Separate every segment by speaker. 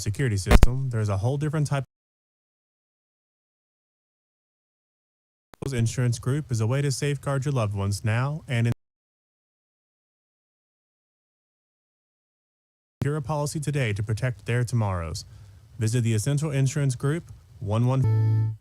Speaker 1: security system, there's a whole different type of insurance group is a way to safeguard your loved ones now and in secure a policy today to protect their tomorrows. Visit the Essential Insurance Group 11.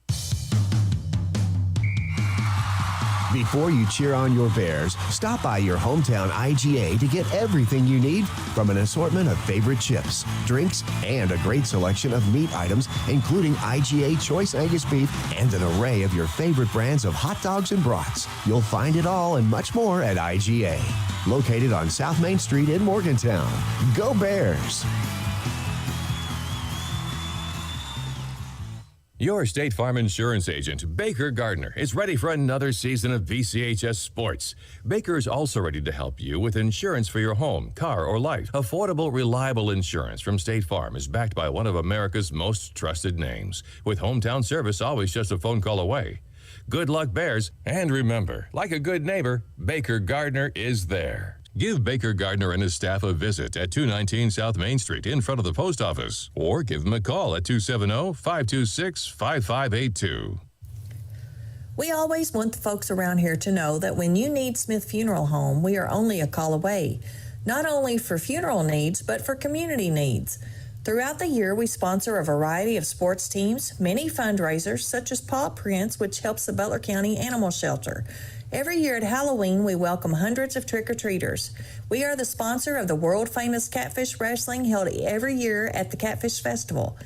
Speaker 2: Before you cheer on your Bears, stop by your hometown IGA to get everything you need from an assortment of favorite chips, drinks, and a great selection of meat items, including IGA Choice Angus Beef and an array of your favorite brands of hot dogs and brats. You'll find it all and much more at IGA, located on South Main Street in Morgantown. Go Bears!
Speaker 3: Your State Farm insurance agent, Baker Gardner, is ready for another season of VCHS Sports. Baker is also ready to help you with insurance for your home, car, or life. Affordable, reliable insurance from State Farm is backed by one of America's most trusted names, with hometown service always just a phone call away. Good luck, Bears, and remember, like a good neighbor, Baker Gardner is there. Give Baker Gardner and his staff a visit at 219 South Main Street in front of the post office, or give them a call at 270-526-5582.
Speaker 4: We always want the folks around here to know that when you need Smith Funeral Home, we are only a call away, not only for funeral needs, but for community needs. Throughout the year, we sponsor a variety of sports teams, many fundraisers, such as Paw Prints, which helps the Butler County Animal Shelter. Every year at Halloween, we welcome hundreds of trick-or-treaters. We are the sponsor of the world-famous Catfish Wrestling held every year at the Catfish Festival.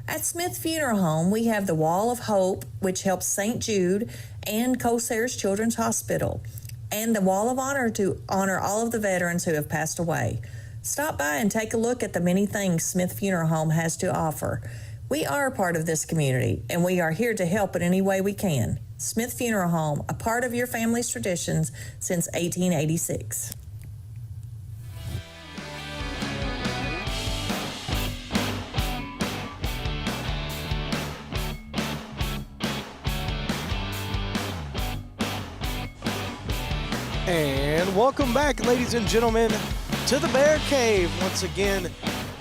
Speaker 4: At Smith Funeral Home, we have the Wall of Hope, which helps St. Jude and Cosair's Children's Hospital, and the Wall of Honor to honor all of the veterans who have passed away. Stop by and take a look at the many things Smith Funeral Home has to offer. We are a part of this community, and we are here to help in any way we can. Smith Funeral Home, a part of your family's traditions since 1886.
Speaker 5: And welcome back, ladies and gentlemen, to the Bear Cave. Once again,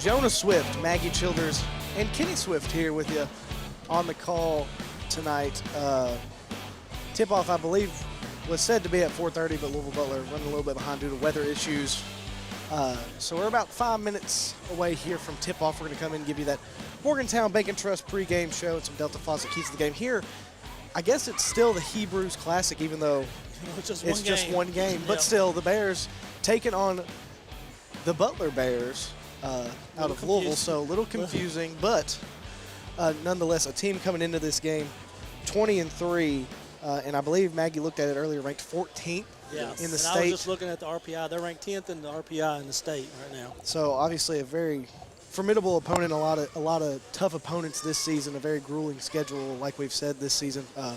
Speaker 5: Jonah Swift, Maggie Childers, and Kenny Swift here with you on the call tonight. Tip-off, I believe, was said to be at 4:30, but Louisville Butler running a little bit behind due to weather issues. So we're about 5 minutes away here from tip-off. We're going to come in and give you that Morgantown Bank and Trust pregame show and some Delta Faucet keys to the game. Here, I guess it's still the Hebrews Classic, even though it's just one game. But still, the Bears taking on the Butler Bears out of Louisville, so a little confusing. But nonetheless, a team coming into this game 20-3. And I believe Maggie looked at it earlier, ranked 14th in the state.
Speaker 6: I was just looking at the RPI. They're ranked 10th in the RPI in the state right now.
Speaker 5: So obviously a very formidable opponent, a lot of tough opponents this season, a very grueling schedule, like we've said this season for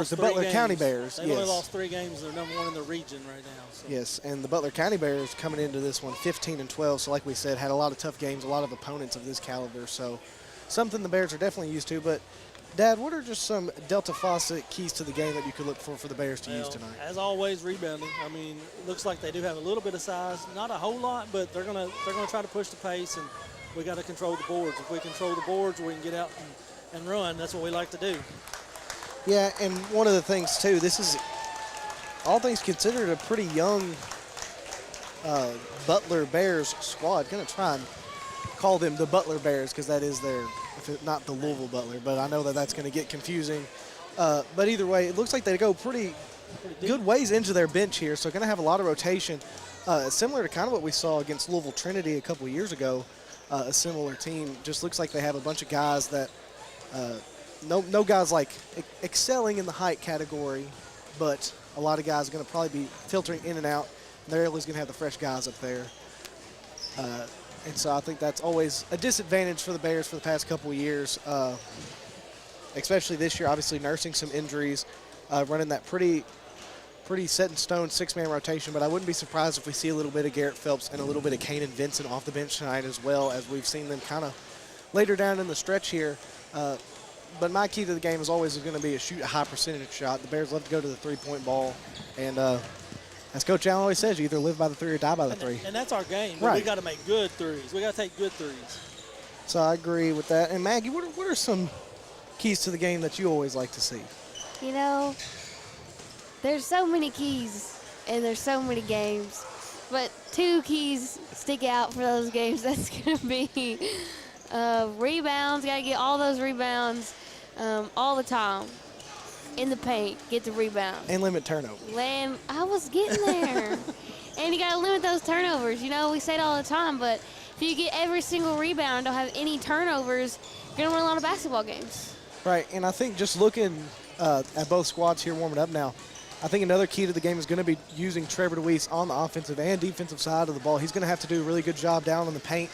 Speaker 5: the Butler County Bears.
Speaker 6: They've only lost 3 games. They're number 1 in the region right now. So.
Speaker 5: Yes, and the Butler County Bears coming into this one 15-12. So like we said, had a lot of tough games, a lot of opponents of this caliber. So something the Bears are definitely used to. But Dad, what are just some Delta Faucet keys to the game that you could look for the Bears to use tonight?
Speaker 6: As always, rebounding. I mean, it looks like they do have a little bit of size, not a whole lot, but they're gonna try to push the pace, and we got to control the boards. If we control the boards, we can get out and run. That's what we like to do.
Speaker 5: Yeah, and one of the things too, this is all things considered a pretty young Butler Bears squad. Gonna try and call them the Butler Bears because that is their. Not the Louisville Butler, but I know that that's going to get confusing. But either way, it looks like they go pretty good ways into their bench here, so going to have a lot of rotation, similar to kind of what we saw against Louisville Trinity a couple of years ago. A similar team. Just looks like they have a bunch of guys that no guys like excelling in the height category, but a lot of guys are going to probably be filtering in and out. And they're always going to have the fresh guys up there. And so I think that's always a disadvantage for the Bears for the past couple of years, especially this year, obviously nursing some injuries, running that pretty set in stone 6-man rotation. But I wouldn't be surprised if we see a little bit of Garrett Phelps and a little bit of Kanan Vincent off the bench tonight, as well as we've seen them kind of later down in the stretch here. But my key to the game is always going to be a shoot a high percentage shot. The Bears love to go to the three-point ball. And as Coach Allen always says, you either live by the 3 or die by the 3.
Speaker 6: And that's our game.
Speaker 5: Right.
Speaker 6: We got to make good threes. We got to take good threes.
Speaker 5: So I agree with that. And Maggie, what are some keys to the game that you always like to see?
Speaker 7: You know, there's so many keys and there's so many games, but 2 keys stick out for those games. That's going to be rebounds. Got to get all those rebounds all the time in the paint. Get the rebound.
Speaker 5: And limit turnovers.
Speaker 7: I was getting there. And you got to limit those turnovers. You know, we say it all the time, but if you get every single rebound and don't have any turnovers, you're going to win a lot of basketball games.
Speaker 5: Right, and I think just looking at both squads here warming up now, I think another key to the game is going to be using Trevor DeWeese on the offensive and defensive side of the ball. He's going to have to do a really good job down in the paint.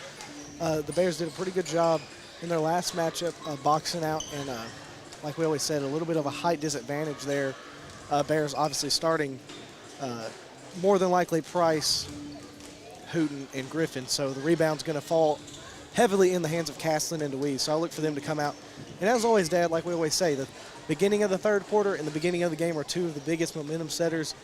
Speaker 5: The Bears did a pretty good job in their last matchup boxing out, and like we always said, a little bit of a height disadvantage there. Bears obviously starting more than likely Price, Hooten, and Griffin, so the rebound's going to fall heavily in the hands of Castlin and DeWeese, so I look for them to come out. And as always, Dad, like we always say, the beginning of the third quarter and the beginning of the game are 2 of the biggest momentum setters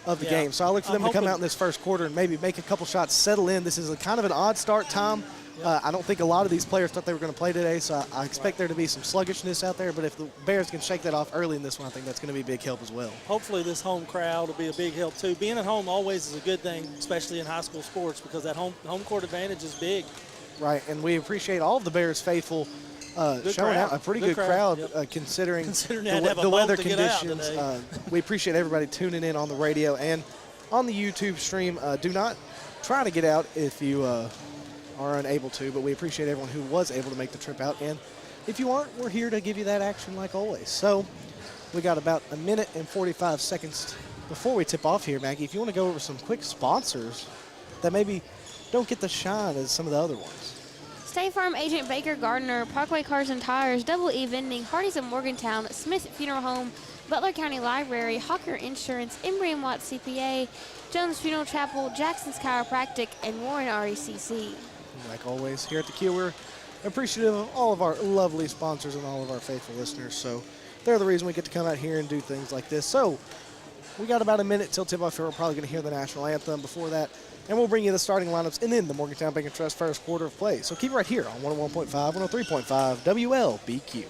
Speaker 5: of the game. So I look for them to come out in this first quarter and maybe make a couple shots, settle in. This is a kind of an odd start time. I don't think a lot of these players thought they were going to play today, so I expect there to be some sluggishness out there. But if the Bears can shake that off early in this one, I think that's going to be a big help as well.
Speaker 6: Hopefully this home crowd will be a big help too. Being at home always is a good thing, especially in high school sports, because that home court advantage is big.
Speaker 5: Right, and we appreciate all of the Bears faithful showing out. A pretty good crowd considering the weather conditions. We appreciate everybody tuning in on the radio and on the YouTube stream. Do not try to get out if you are unable to, but we appreciate everyone who was able to make the trip out. And if you aren't, we're here to give you that action like always. So we got about a minute and 45 seconds before we tip off here, Maggie. If you want to go over some quick sponsors that maybe don't get the shine as some of the other ones.
Speaker 7: State Farm Agent Baker Gardner, Parkway Cars and Tires, Double E Vending, Hardee's of Morgantown, Smith Funeral Home, Butler County Library, Hawker Insurance, Embry & Watt CPA, Jones Funeral Chapel, Jackson's Chiropractic, and Warren RECC.
Speaker 5: Like always, here at the Q, we're appreciative of all of our lovely sponsors and all of our faithful listeners. So they're the reason we get to come out here and do things like this. So we got about a minute till tip-off here. We're probably going to hear the national anthem before that. And we'll bring you the starting lineups and then the Morgantown Bank & Trust first quarter of play. So keep it right here on 101.5, 103.5 WLBQ.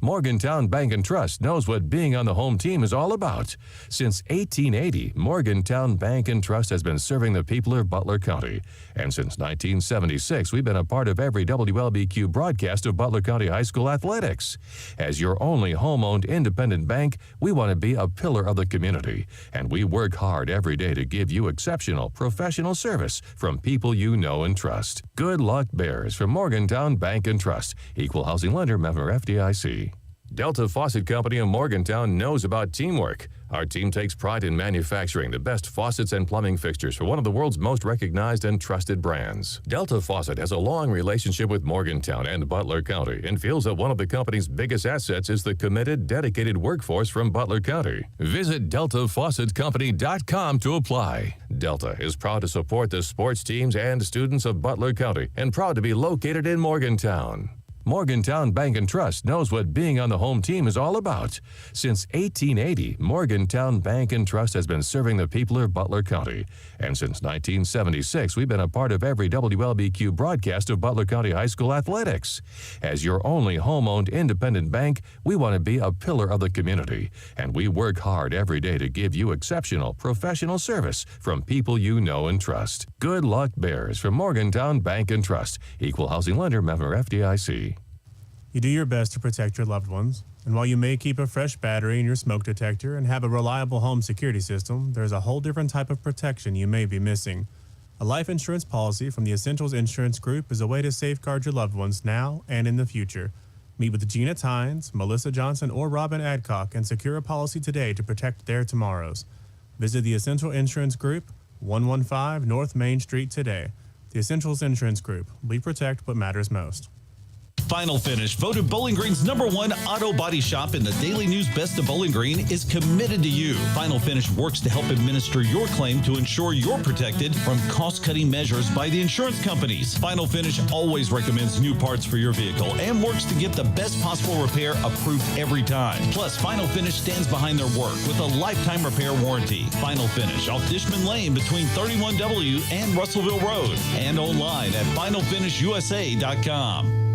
Speaker 3: Morgantown Bank & Trust knows what being on the home team is all about. Since 1880, Morgantown Bank & Trust has been serving the people of Butler County. And since 1976, we've been a part of every WLBQ broadcast of Butler County High School athletics. As your only home-owned independent bank, we want to be a pillar of the community. And we work hard every day to give you exceptional professional service from people you know and trust. Good luck, Bears, from Morgantown Bank & Trust. Equal housing lender, member FDIC. Delta Faucet Company of Morgantown knows about teamwork. Our team takes pride in manufacturing the best faucets and plumbing fixtures for one of the world's most recognized and trusted brands. Delta Faucet has a long relationship with Morgantown and Butler County and feels that one of the company's biggest assets is the committed, dedicated workforce from Butler County. Visit DeltaFaucetCompany.com to apply. Delta is proud to support the sports teams and students of Butler County and proud to be located in Morgantown. Morgantown Bank & Trust knows what being on the home team is all about. Since 1880, Morgantown Bank & Trust has been serving the people of Butler County. And since 1976, we've been a part of every WLBQ broadcast of Butler County High School athletics. As your only home-owned independent bank, we want to be a pillar of the community. And we work hard every day to give you exceptional professional service from people you know and trust. Good luck, Bears, from Morgantown Bank & Trust. Equal housing lender, member FDIC.
Speaker 1: You do your best to protect your loved ones, and while you may keep a fresh battery in your smoke detector and have a reliable home security system, there's a whole different type of protection you may be missing. A life insurance policy from the Essentials Insurance Group is a way to safeguard your loved ones now and in the future. Meet with Gina Tynes, Melissa Johnson, or Robin Adcock and secure a policy today to protect their tomorrows. Visit the Essential Insurance Group, 115 North Main Street today. The Essentials Insurance Group. We protect what matters most.
Speaker 8: Final Finish, voted Bowling Green's #1 auto body shop in the Daily News Best of Bowling Green, is committed to you. Final Finish works to help administer your claim to ensure you're protected from cost-cutting measures by the insurance companies. Final Finish always recommends new parts for your vehicle and works to get the best possible repair approved every time. Plus, Final Finish stands behind their work with a lifetime repair warranty. Final Finish off Dishman Lane between 31W and Russellville Road, and online at finalfinishusa.com.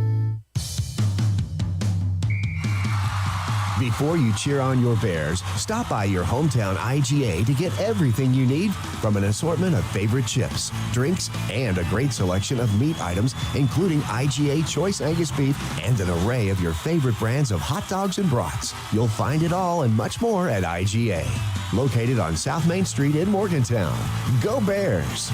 Speaker 2: Before you cheer on your Bears, stop by your hometown IGA to get everything you need from an assortment of favorite chips, drinks, and a great selection of meat items, including IGA Choice Angus Beef and an array of your favorite brands of hot dogs and brats. You'll find it all and much more at IGA. Located on South Main Street in Morgantown. Go Bears!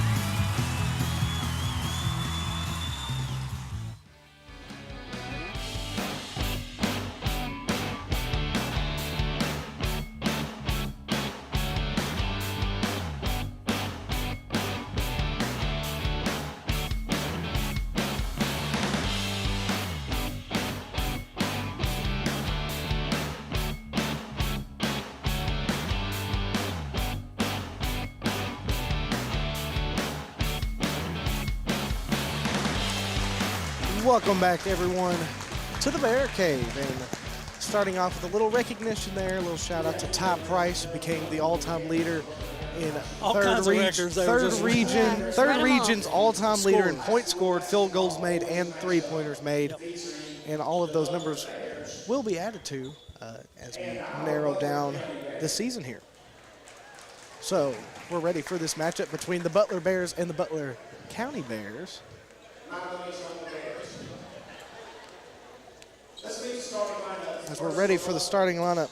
Speaker 5: Welcome back, everyone, to the Bear Cave. And starting off with a little recognition there, a little shout out to Ty Price, who became the all-time leader in third region's all-time leader in points scored, field goals made, and three-pointers made. And all of those numbers will be added to as we narrow down the season here. So we're ready for this matchup between the Butler Bears and the Butler County Bears. As we're ready for the starting lineup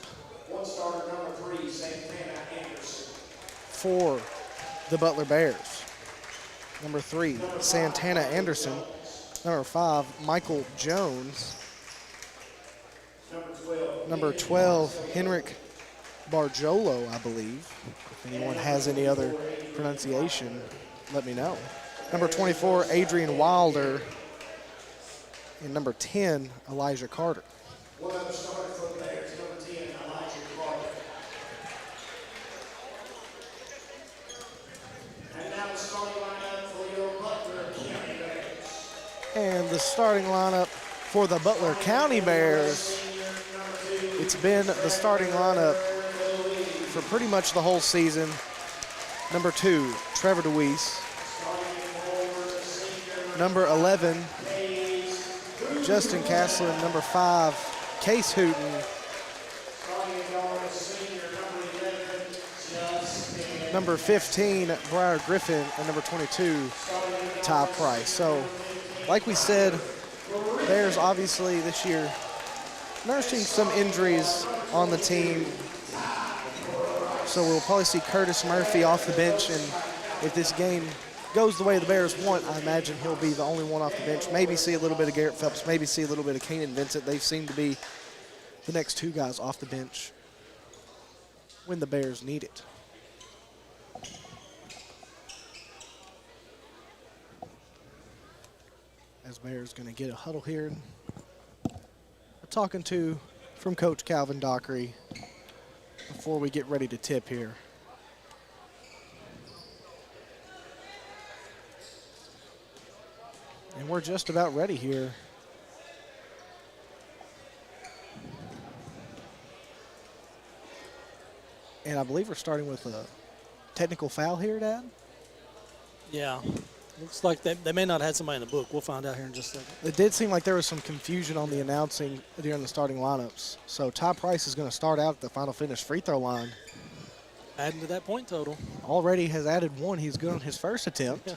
Speaker 5: for the Butler Bears. Number 3, Santana Anderson. Number 5, Michael Jones. Number 12, Henrik Barjolo, I believe. If anyone has any other pronunciation, let me know. Number 24, Adrian Wilder. And number 10, Elijah Carter. One other starter for the Bears, number 10, Elijah Carter. And now the starting lineup for your Butler County Bears. And the starting lineup for the Butler County Bears. It's been the starting lineup for pretty much the whole season. Number 2, Trevor DeWeese. Number 11, Justin Castlin. Number 5, Case Hooten. Number 15, Briar Griffin. And number 22, Ty Price. So, like we said, Bears obviously this year nursing some injuries on the team. So we'll probably see Curtis Murphy off the bench, and if this game goes the way the Bears want, I imagine he'll be the only one off the bench. Maybe see a little bit of Garrett Phelps, maybe see a little bit of Kanan Vincent. They seem to be the next 2 guys off the bench when the Bears need it. As Bears going to get a huddle here. We're talking to from Coach Calvin Dockery before we get ready to tip here. And we're just about ready here. And I believe we're starting with a technical foul here, Dad?
Speaker 6: Yeah. Looks like they may not have had somebody in the book. We'll find out here in just a second.
Speaker 5: It did seem like there was some confusion on the announcing during the starting lineups. So Ty Price is going to start out at the final finish free throw line.
Speaker 6: Adding to that point total.
Speaker 5: Already has added 1. He's good on his first attempt.
Speaker 6: Yeah.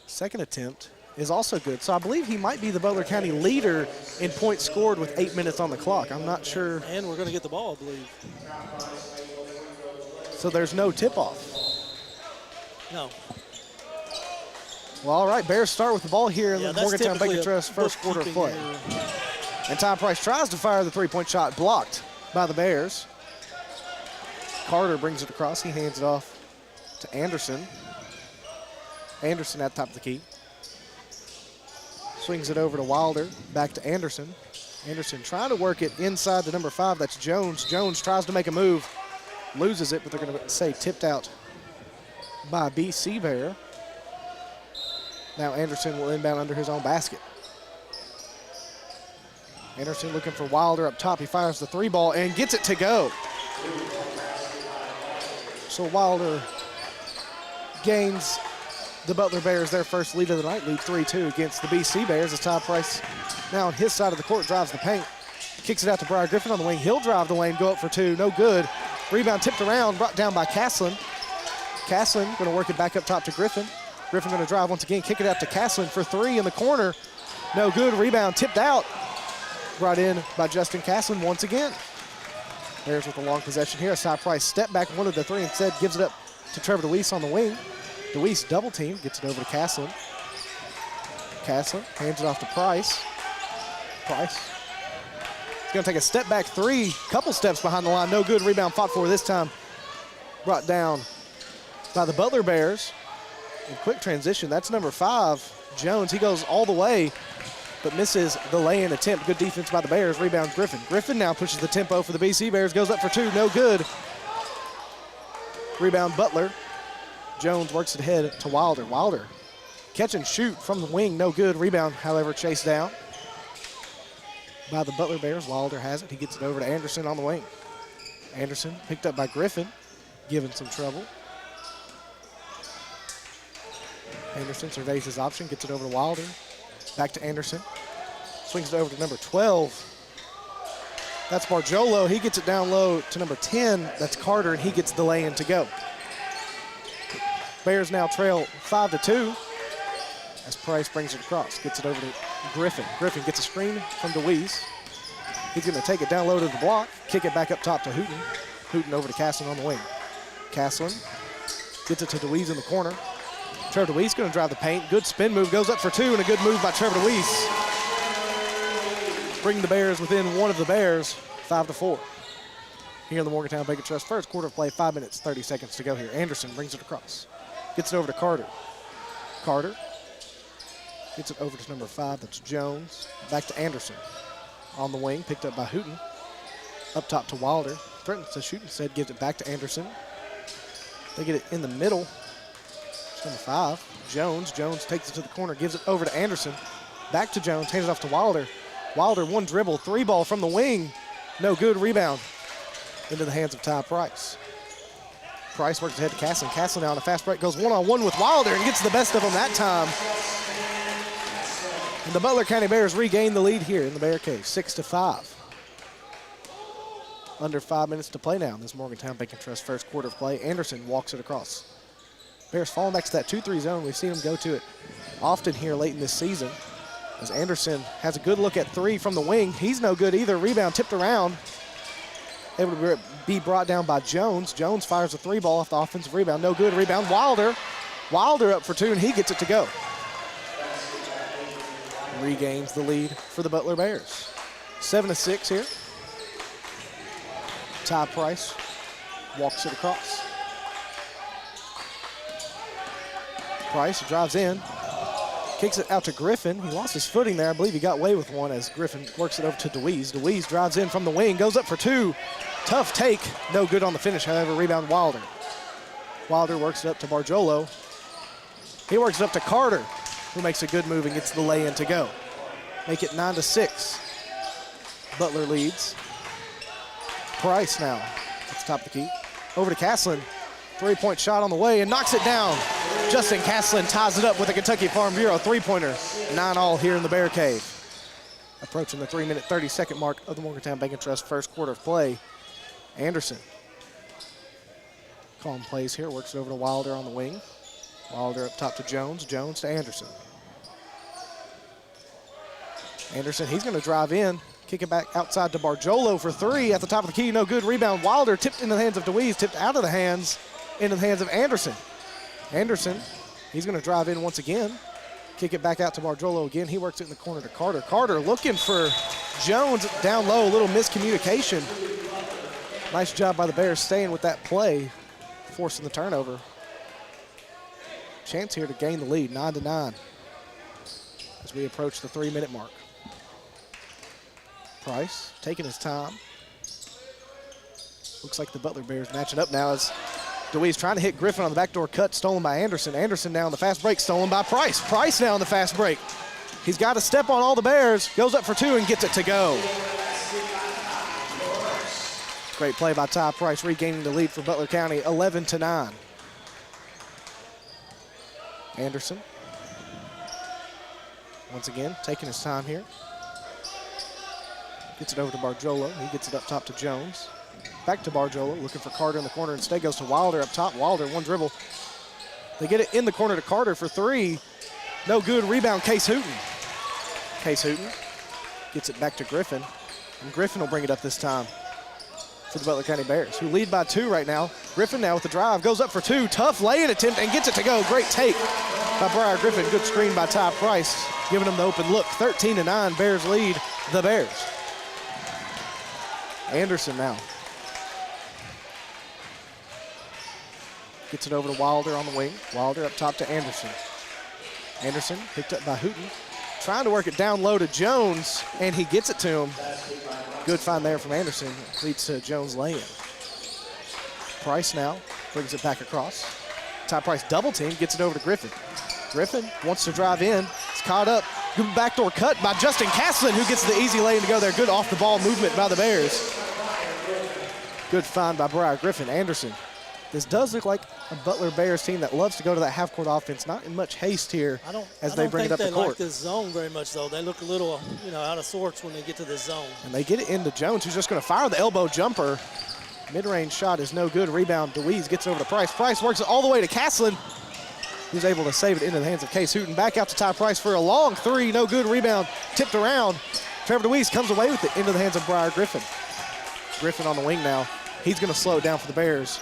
Speaker 5: Second attempt is also good. So I believe he might be the Butler County leader in points scored with 8 minutes on the clock. I'm not sure.
Speaker 6: And we're going to get the ball, I believe.
Speaker 5: So there's no tip-off.
Speaker 6: No.
Speaker 5: Well, all right, Bears start with the ball here in the
Speaker 6: that's
Speaker 5: Morgantown
Speaker 6: typically
Speaker 5: Baker Trust first quarter of play.
Speaker 6: here.
Speaker 5: And Ty Price tries to fire the three-point shot, blocked by the Bears. Carter brings it across. He hands it off to Anderson. Anderson at the top of the key. Swings it over to Wilder, back to Anderson. Anderson trying to work it inside the number 5, that's Jones. Jones tries to make a move, loses it, but they're going to say tipped out by BC Bear. Now Anderson will inbound under his own basket. Anderson looking for Wilder up top. He fires the 3 ball and gets it to go. So Wilder gains the Butler Bears their first lead of the night, lead 3-2 against the BC Bears as Ty Price now on his side of the court drives the paint. Kicks it out to Briar Griffin on the wing. He'll drive the lane, go up for two. No good. Rebound tipped around, brought down by Caslin. Caslin going to work it back up top to Griffin. Griffin going to drive once again, kick it out to Caslin for three in the corner. No good. Rebound tipped out. Brought in by Justin Caslin once again. Bears with a long possession here. Asai Price step back, wanted the three, instead gives it up to Trevor DeWeese on the wing. DeWeese double team, gets it over to Caslin. Caslin hands it off to Price. Price. He's going to take a step back three, couple steps behind the line. No good. Rebound fought for this time. Brought down by the Butler Bears. In quick transition, that's number 5, Jones. He goes all the way, but misses the lay-in attempt. Good defense by the Bears. Rebound Griffin. Griffin now pushes the tempo for the BC Bears. Goes up for two. No good. Rebound Butler. Jones works it ahead to Wilder. Wilder catch and shoot from the wing. No good. Rebound, however, chased down by the Butler Bears. Wilder has it. He gets it over to Anderson on the wing. Anderson picked up by Griffin, given some trouble. Anderson surveys his option, gets it over to Wilder. Back to Anderson. Swings it over to number 12. That's Barjolo. He gets it down low to number 10. That's Carter, and he gets the lay-in to go. Bears now trail 5-2 as Price brings it across. Gets it over to Griffin. Griffin gets a screen from DeWeese. He's going to take it down low to the block, kick it back up top to Hooten. Hooten over to Caslin on the wing. Caslin gets it to DeWeese in the corner. Trevor DeWeese going to drive the paint. Good spin move, goes up for two, and a good move by Trevor DeWeese. Bringing the Bears within one of the Bears, 5-4. Here in the Morgantown Bacon Trust first quarter of play, 5 minutes, 30 seconds to go here. Anderson brings it across. Gets it over to Carter. Carter gets it over to number 5, that's Jones. Back to Anderson. On the wing, picked up by Hooten. Up top to Wilder. Threatens to shoot, instead gives it back to Anderson. They get it in the middle. Number 5, Jones. Jones takes it to the corner, gives it over to Anderson. Back to Jones, hands it off to Wilder. Wilder, one dribble, three ball from the wing. No good. Rebound into the hands of Ty Price. Price works ahead to Caslin. Caslin now on a fast break, goes one-on-one with Wilder and gets the best of him that time. And the Butler County Bears regain the lead here in the Bear Cave, 6-5. Under 5 minutes to play now in this Morgantown Bacon Trust first quarter of play. Anderson walks it across. Bears falling back to that 2-3 zone. We've seen them go to it often here late in this season. As Anderson has a good look at three from the wing. He's no good either. Rebound tipped around. Able to be brought down by Jones. Jones fires a three ball off the offensive rebound. No good. Rebound Wilder. Wilder up for two, and he gets it to go. Regains the lead for the Butler Bears. 7-6 here. Ty Price walks it across. Price drives in, kicks it out to Griffin. He lost his footing there. I believe he got away with one as Griffin works it over to DeWeese. DeWeese drives in from the wing, goes up for two. Tough take, no good on the finish, however, rebound Wilder. Wilder works it up to Barjolo. He works it up to Carter, who makes a good move and gets the lay-in to go. Make it 9-6. Butler leads. Price now at the top of the key. Over to Caslin. Three-point shot on the way and knocks it down. Justin Caslin ties it up with a Kentucky Farm Bureau three-pointer. 9-all here in the Bear Cave. Approaching the 3-minute, 30-second mark of the Morgantown Bacon Trust first quarter of play. Anderson calling plays here, works it over to Wilder on the wing. Wilder up top to Jones. Jones to Anderson. Anderson, he's going to drive in, kick it back outside to Barjolo for three at the top of the key. No good. Rebound Wilder, tipped into the hands of DeWeese, tipped out of the hands, into the hands of Anderson. Anderson, he's going to drive in once again, kick it back out to Barjolo again. He works it in the corner to Carter. Carter looking for Jones down low, a little miscommunication. Nice job by the Bears staying with that play, forcing the turnover. Chance here to gain the lead, 9-9, as we approach the 3-minute mark. Price taking his time. Looks like the Butler Bears matching up now as DeWeese trying to hit Griffin on the backdoor cut, stolen by Anderson. Anderson now on the fast break, stolen by Price. Price now on the fast break. He's got to step on all the Bears, goes up for two and gets it to go. Great play by Ty Price, regaining the lead for Butler County, 11-9. Anderson, once again, taking his time here. Gets it over to Barjolo. He gets it up top to Jones. Back to Barjolo, looking for Carter in the corner. Instead goes to Wilder up top. Wilder, one dribble. They get it in the corner to Carter for three. No good. Rebound, Case Hooten. Case Hooten gets it back to Griffin. And Griffin will bring it up this time for the Butler County Bears, who lead by 2 right now. Griffin now with the drive. Goes up for 2. Tough lay-in attempt and gets it to go. Great take by Briar Griffin. Good screen by Ty Price, giving him the open look. 13-9, Bears lead the Bears. Anderson now. Gets it over to Wilder on the wing. Wilder up top to Anderson. Anderson picked up by Hooten. Trying to work it down low to Jones, and he gets it to him. Good find there from Anderson. Leads to Jones lay-in. Price now brings it back across. Ty Price double team, gets it over to Griffin. Griffin wants to drive in. It's caught up. Good backdoor cut by Justin Caslin, who gets the easy lane to go there. Good off-the-ball movement by the Bears. Good find by Briar Griffin. Anderson. This does look like a Butler Bears team that loves to go to that half-court offense. Not in much haste here as they bring it up the court.
Speaker 6: I don't think they like this zone very much, though. They look a little, out of sorts when they get to this zone.
Speaker 5: And they get it into Jones, who's just going to fire the elbow jumper. Mid-range shot is no good. Rebound, DeWeese gets over to Price. Price works it all the way to Caslin. He's able to save it into the hands of Case Hooten. Back out to Ty Price for a long 3. No good. Rebound tipped around. Trevor DeWeese comes away with it into the hands of Briar Griffin. Griffin on the wing now. He's going to slow it down for the Bears.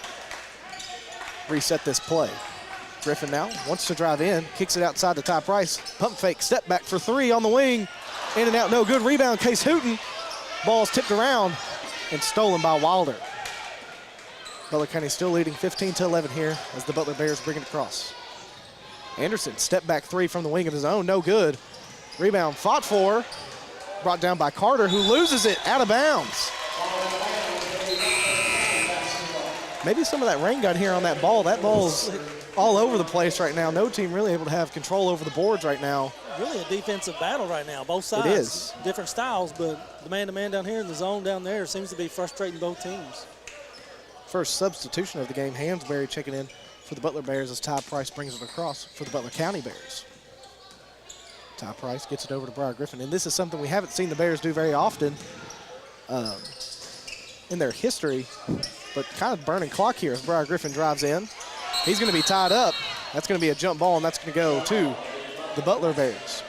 Speaker 5: Reset this play. Griffin now wants to drive in, kicks it outside to Ty Price. Pump fake, step back for 3 on the wing. In and out, no good. Rebound, Case Hooten. Ball's tipped around and stolen by Wilder. Butler County still leading 15-11 here as the Butler Bears bring it across. Anderson, step back 3 from the wing of his own, no good. Rebound fought for, brought down by Carter, who loses it out of bounds. Maybe some of that rain got here on that ball. That ball's all over the place right now. No team really able to have control over the boards right now.
Speaker 6: Really a defensive battle right now, both sides.
Speaker 5: It is.
Speaker 6: Different styles, but the man-to-man down here in the zone down there seems to be frustrating both teams.
Speaker 5: First substitution of the game, Hansberry checking in for the Butler Bears as Ty Price brings it across for the Butler County Bears. Ty Price gets it over to Briar Griffin, and this is something we haven't seen the Bears do very often in their history. But kind of burning clock here as Briar Griffin drives in. He's going to be tied up. That's going to be a jump ball, and that's going to go to the Butler Bears.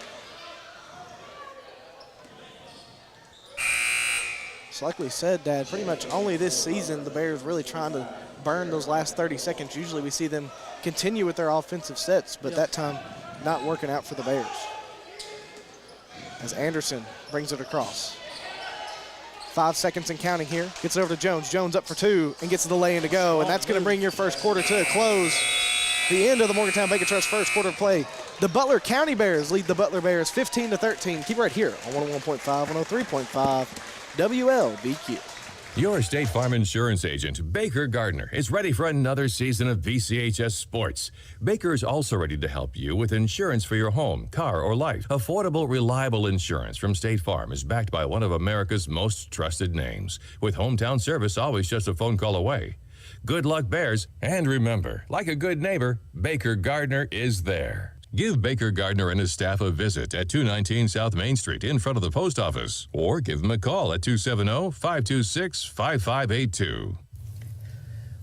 Speaker 5: So like we said, Dad, pretty much only this season the Bears really trying to burn those last 30 seconds. Usually we see them continue with their offensive sets, but that time not working out for the Bears. As Anderson brings it across. 5 seconds and counting here. Gets it over to Jones. Jones up for 2 and gets the lay-in to go. And that's going to bring your first quarter to a close. The end of the Morgantown Bacon Trust first quarter play. The Butler County Bears lead the Butler Bears 15-13. Keep it right here on 101.5, 103.5, WLBQ.
Speaker 3: Your State Farm Insurance agent, Baker Gardner, is ready for another season of VCHS sports. Baker is also ready to help you with insurance for your home, car, or life. Affordable, reliable insurance from State Farm is backed by one of America's most trusted names, with hometown service always just a phone call away. Good luck, Bears, and remember, like a good neighbor, Baker Gardner is there. Give Baker Gardner and his staff a visit at 219 South Main Street in front of the post office, or give them a call at 270-526-5582.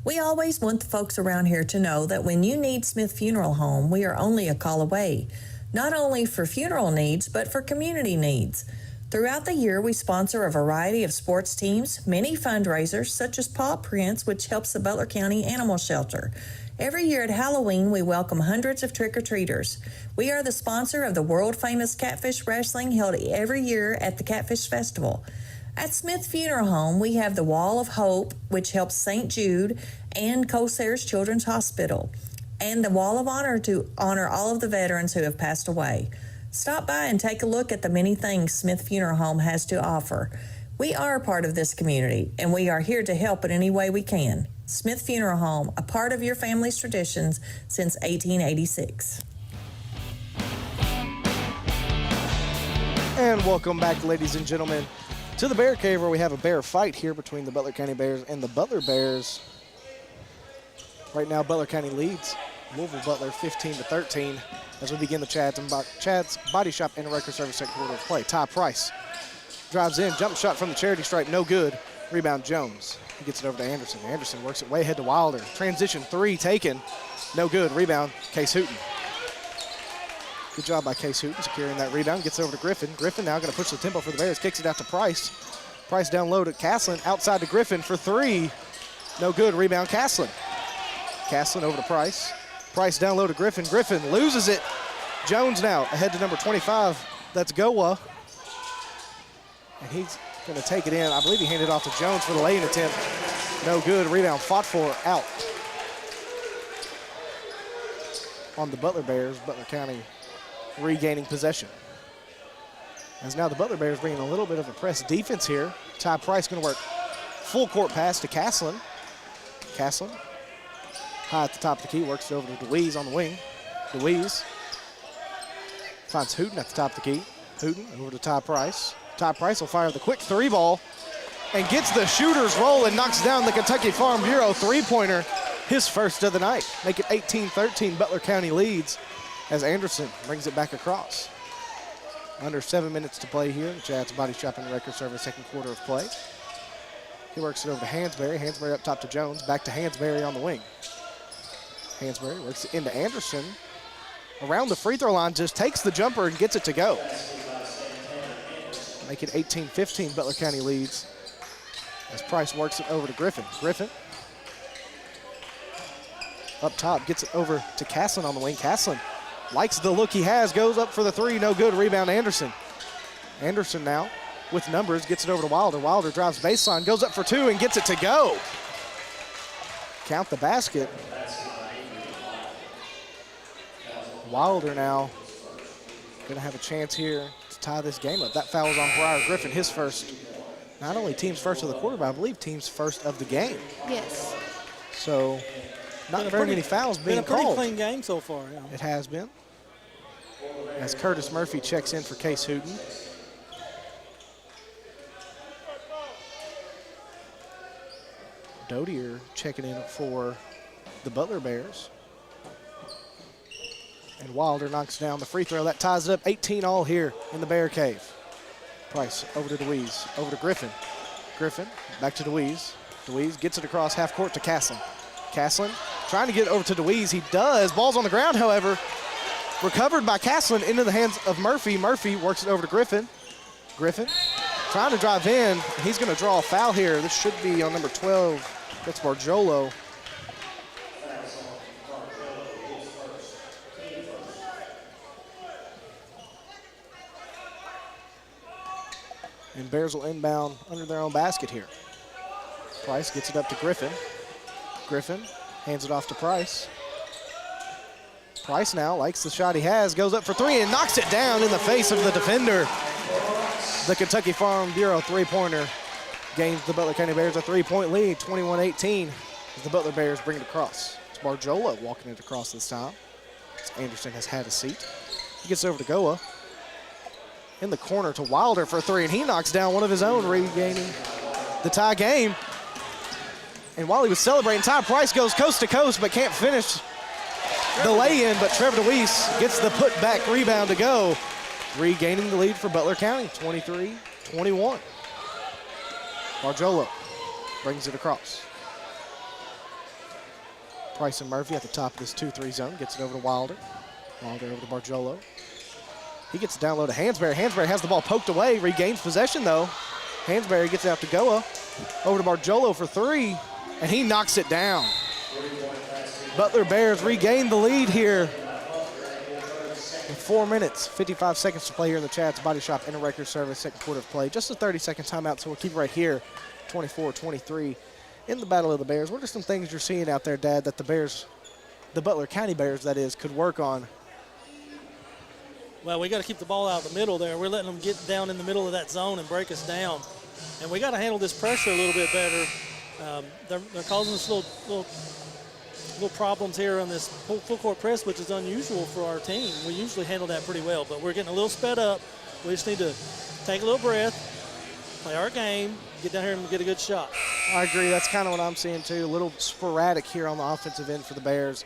Speaker 4: We always want the folks around here to know that when you need Smith Funeral Home, we are only a call away. Not only for funeral needs, but for community needs. Throughout the year, we sponsor a variety of sports teams, many fundraisers, such as Paw Prints, which helps the Butler County Animal Shelter. Every year at Halloween, we welcome hundreds of trick-or-treaters. We are the sponsor of the world-famous Catfish Wrestling held every year at the Catfish Festival. At Smith Funeral Home, we have the Wall of Hope, which helps St. Jude and Cosalers Children's Hospital, and the Wall of Honor to honor all of the veterans who have passed away. Stop by and take a look at the many things Smith Funeral Home has to offer. We are a part of this community, and we are here to help in any way we can. Smith Funeral Home, a part of your family's traditions since 1886.
Speaker 5: And welcome back, ladies and gentlemen, to the Bear Cave, where we have a bear fight here between the Butler County Bears and the Butler Bears. Right now, Butler County leads Louisville Butler 15-13 as we begin the Chad's Body Shop and Record Service second quarter of play. Ty Price drives in, jump shot from the charity stripe, no good. Rebound Jones. He gets it over to Anderson. Anderson works it way ahead to Wilder. Transition three taken, no good. Rebound, Case Hooten. Good job by Case Hooten securing that rebound. Gets it over to Griffin. Griffin now going to push the tempo for the Bears. Kicks it out to Price. Price down low to Castlin. Outside to Griffin for three. No good. Rebound Castlin. Castlin over to Price. Price down low to Griffin. Griffin loses it. Jones now ahead to number 25. That's Goa. And he's going to take it in. I believe he handed it off to Jones for the lay-in attempt. No good. Rebound fought for out. On the Butler Bears, Butler County regaining possession. As now the Butler Bears bringing a little bit of a press defense here. Ty Price going to work full court pass to Castlin. Castlin high at the top of the key, works it over to DeWeese on the wing. DeWeese finds Hooten at the top of the key. Hooten over to Ty Price. Ty Price will fire the quick three ball and gets the shooter's roll and knocks down the Kentucky Farm Bureau three-pointer, his first of the night. Make it 18-13, Butler County leads as Anderson brings it back across. Under 7 minutes to play here. Chad's Body Shop and Record Service, second quarter of play. He works it over to Hansberry. Hansberry up top to Jones. Back to Hansberry on the wing. Hansberry works it into Anderson. Around the free throw line, just takes the jumper and gets it to go. Make it 18-15, Butler County leads as Price works it over to Griffin. Griffin up top, gets it over to Castlin on the wing. Castlin likes the look he has, goes up for the three, no good. Rebound Anderson. Anderson now with numbers, gets it over to Wilder. Wilder drives baseline, goes up for two and gets it to go. Count the basket. Wilder now gonna have a chance here to tie this game up. That foul is on Briar Griffin, his first, not only team's first of the quarter, but I believe team's first of the game.
Speaker 7: Yes.
Speaker 5: So not very many fouls being called.
Speaker 6: Been a pretty clean game so far. Yeah.
Speaker 5: It has been. As Curtis Murphy checks in for Case Hooten. Dodier checking in for the Butler Bears. And Wilder knocks down the free throw. That ties it up 18 all here in the Bear Cave. Price over to DeWeese, over to Griffin. Griffin back to DeWeese. DeWeese gets it across half court to Castlin. Castlin trying to get it over to DeWeese. He does. Ball's on the ground, however. Recovered by Castlin into the hands of Murphy. Murphy works it over to Griffin. Griffin trying to drive in. He's going to draw a foul here. This should be on number 12. That's Barjolo. And Bears will inbound under their own basket here. Price gets it up to Griffin. Griffin hands it off to Price. Price now likes the shot he has, goes up for three and knocks it down in the face of the defender. The Kentucky Farm Bureau three-pointer gains the Butler County Bears a three-point lead, 21-18, as the Butler Bears bring it across. It's Barjolo walking it across this time. As Anderson has had a seat. He gets over to Goa. In the corner to Wilder for three, and he knocks down one of his own, regaining the tie game. And while he was celebrating, Ty Price goes coast to coast but can't finish the lay-in, but Trevor DeWeese gets the put-back rebound to go, regaining the lead for Butler County, 23-21. Barjolo brings it across. Price and Murphy at the top of this 2-3 zone, gets it over to Wilder. Wilder over to Barjolo. He gets it down low to Hansberry. Hansberry has the ball poked away, regains possession though. Hansberry gets it out to Goa. Over to Barjolo for three, and he knocks it down. Butler Bears regain the lead here. With 4 minutes, 55 seconds to play here in the Chad's Body Shop and a Record Service second quarter of play. Just a 30-second timeout, so we'll keep it right here, 24-23 in the Battle of the Bears. What are some things you're seeing out there, Dad, that the Bears, the Butler County Bears, that is, could work on?
Speaker 6: Well, we got to keep the ball out of the middle there. We're letting them get down in the middle of that zone and break us down. And we got to handle this pressure a little bit better. They're causing us little problems here on this full court press, which is unusual for our team. We usually handle that pretty well, but we're getting a little sped up. We just need to take a little breath, play our game, get down here and get a good shot.
Speaker 5: I agree. That's kind of what I'm seeing too. A little sporadic here on the offensive end for the Bears.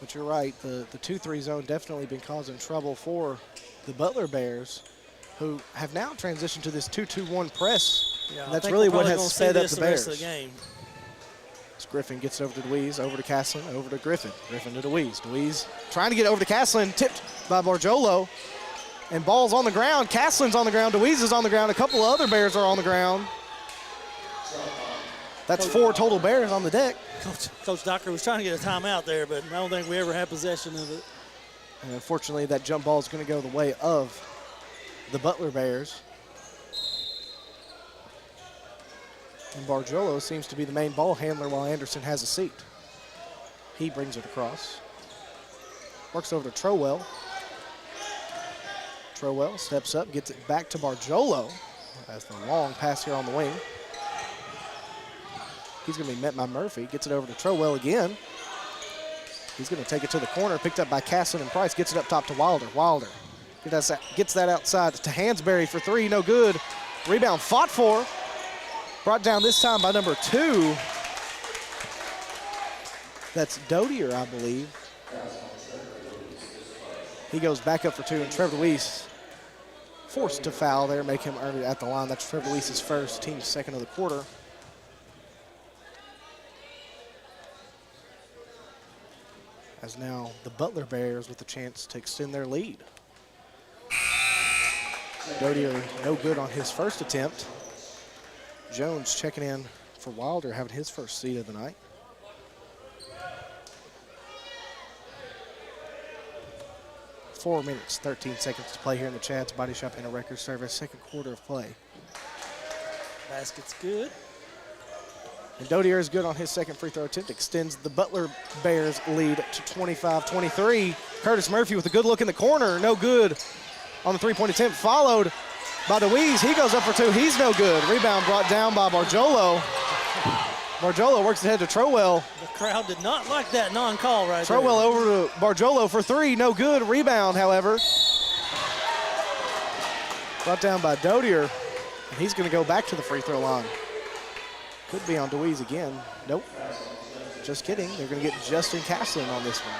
Speaker 5: But you're right, the 2-3 zone definitely been causing trouble for the Butler Bears. who have now transitioned to this 2-2-1 press.
Speaker 6: Yeah,
Speaker 5: And
Speaker 6: I
Speaker 5: that's
Speaker 6: think
Speaker 5: really
Speaker 6: we're
Speaker 5: what
Speaker 6: probably
Speaker 5: has
Speaker 6: gonna see
Speaker 5: sped up
Speaker 6: this
Speaker 5: the
Speaker 6: rest
Speaker 5: Bears.
Speaker 6: of the game.
Speaker 5: As Griffin gets it over to Deweese, over to Castlin, over to Griffin. Griffin to Deweese. Deweese trying to get over to Castlin, tipped by Barjolo. And ball's on the ground. Castlin's on the ground. Deweese is on the ground. A couple of other Bears are on the ground. That's 4 total Bears on the deck.
Speaker 6: Coach Docker was trying to get a timeout there, but I don't think we ever had possession of it.
Speaker 5: And unfortunately, that jump ball is going to go the way of the Butler Bears. And Barjolo seems to be the main ball handler while Anderson has a seat. He brings it across. Works over to Trowell. Trowell steps up, gets it back to Barjolo. That's the long pass here on the wing. He's going to be met by Murphy. Gets it over to Trowell again. He's going to take it to the corner, picked up by Casson and Price. Gets it up top to Wilder. Wilder gets that outside to Hansberry for 3. No good. Rebound fought for. Brought down this time by number 2. That's Dodier, I believe. He goes back up for 2, and Trevor Weiss forced to foul there, make him earn it at the line. That's Trevor Weiss's first, team's second of the quarter. As now the Butler Bears with the chance to extend their lead. Dodier no good on his first attempt. Jones checking in for Wilder, having his first seat of the night. Four minutes, 13 seconds to play here in the Chad's Body Shop and a record service. Second quarter of play.
Speaker 6: Basket's good.
Speaker 5: And Dodier is good on his second free throw attempt. Extends the Butler Bears lead to 25-23. Curtis Murphy with a good look in the corner. No good on the three-point attempt. Followed by Deweese. He goes up for 2. He's no good. Rebound brought down by Barjolo. Barjolo works ahead to Trowell.
Speaker 6: The crowd did not like that non-call right there.
Speaker 5: Trowell over to Barjolo for 3. No good. Rebound, however. Brought down by Dodier. And he's going to go back to the free throw line. Could be on Deweese again. Nope. Just kidding. They're going to get Justin Castlin on this one.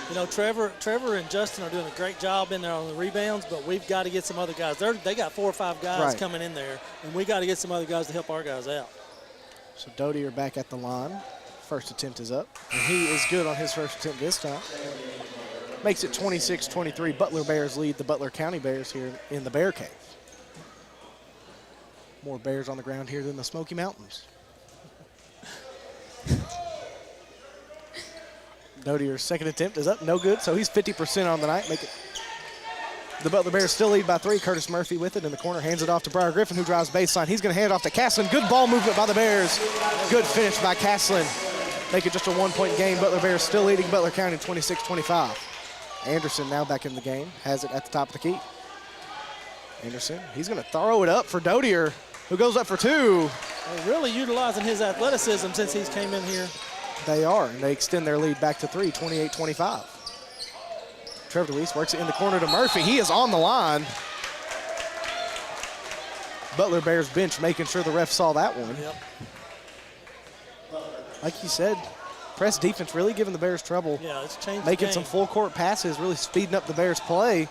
Speaker 6: You know, Trevor and Justin are doing a great job in there on the rebounds, but we've got to get some other guys. They got 4 or 5 guys coming in there, and we got to get some other guys to help our guys out.
Speaker 5: So Dodier back at the line. First attempt is up, and he is good on his first attempt this time. Makes it 26-23. Butler Bears lead the Butler County Bears here in the Bear Cave. More Bears on the ground here than the Smoky Mountains. Dodier's second attempt is up, no good, so he's 50% on the night. Make it. The Butler Bears still lead by 3. Curtis Murphy with it in the corner, hands it off to Briar Griffin, who drives baseline. He's going to hand it off to Castlin. Good ball movement by the Bears. Good finish by Castlin. Make it just a 1-point game. Butler Bears still leading Butler County 26-25. Anderson now back in the game, has it at the top of the key. Anderson, he's going to throw it up for Dodier, who goes up for 2.
Speaker 6: They're really utilizing his athleticism since he's came in here.
Speaker 5: They are, and they extend their lead back to 3, 28-25. Trevor Deweese works it in the corner to Murphy. He is on the line. Butler Bears bench making sure the ref saw that one.
Speaker 6: Yep.
Speaker 5: Like you said, press defense really giving the Bears trouble.
Speaker 6: Yeah, it's changed
Speaker 5: Making
Speaker 6: the
Speaker 5: some
Speaker 6: game.
Speaker 5: full court passes, really speeding up the Bears play,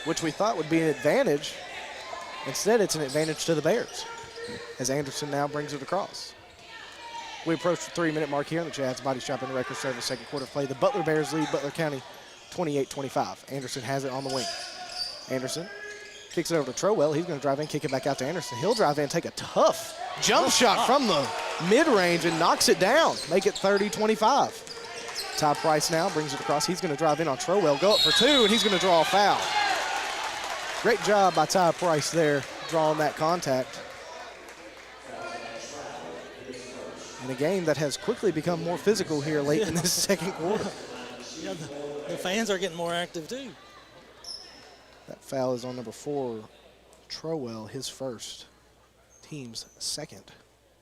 Speaker 5: which we thought would be an advantage. Instead, it's an advantage to the Bears, as Anderson now brings it across. We approach the 3-minute mark here in the Chad's Body Shop and Record Service second quarter play. The Butler Bears lead Butler County 28-25. Anderson has it on the wing. Anderson kicks it over to Trowell. He's going to drive in, kick it back out to Anderson. He'll drive in, take a tough jump shot from the mid-range and knocks it down. Make it 30-25. Ty Price now brings it across. He's going to drive in on Trowell, go up for 2, and he's going to draw a foul. Great job by Ty Price there, drawing that contact. In a game that has quickly become more physical here late in this second quarter.
Speaker 6: Yeah, the fans are getting more active too.
Speaker 5: That foul is on number 4, Trowell, his first, team's second.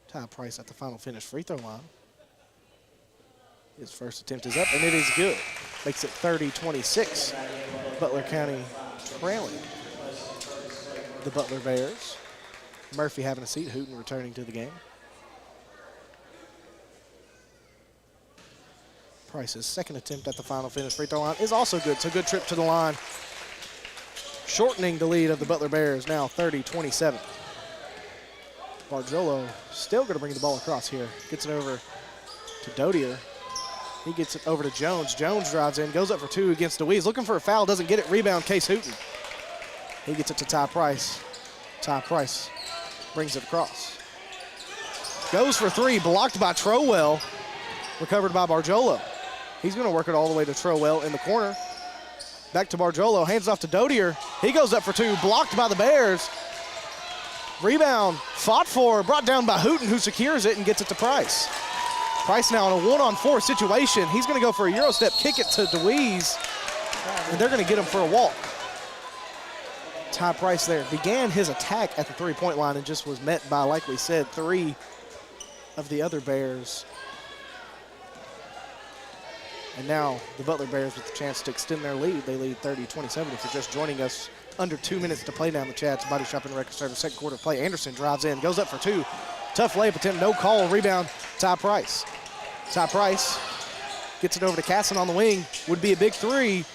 Speaker 5: Ty Price at the final finish free throw line. His first attempt is up, and it is good. Makes it 30-26. Butler County trailing the Butler Bears. Murphy having a seat, Hooten returning to the game. Price's second attempt at the final finish free throw line is also good. So good trip to the line, shortening the lead of the Butler Bears, now 30-27. Barjolo still going to bring the ball across here. Gets it over to Dodier. He gets it over to Jones. Jones drives in, goes up for two against DeWeese. Looking for a foul, doesn't get it. Rebound, Case Hooten. He gets it to Ty Price. Ty Price brings it across. Goes for three, blocked by Trowell. Recovered by Barjolo. He's going to work it all the way to Trowell in the corner. Back to Barjolo, hands off to Dodier. He goes up for two, blocked by the Bears. Rebound, fought for, brought down by Hooten, who secures it and gets it to Price. Price now in a 1-on-4 situation. He's going to go for a Euro step, kick it to DeWeese, and they're going to get him for a walk. Ty Price there began his attack at the three-point line and just was met by, like we said, three of the other Bears. And now the Butler Bears with the chance to extend their lead. They lead 30-27. If you're just joining us, under 2 minutes to play down the Chad's Body Shop and Record Service. Second quarter play. Anderson drives in, goes up for two. Tough layup attempt, no call. Rebound, Ty Price. Ty Price gets it over to Casson on the wing. Would be a big three.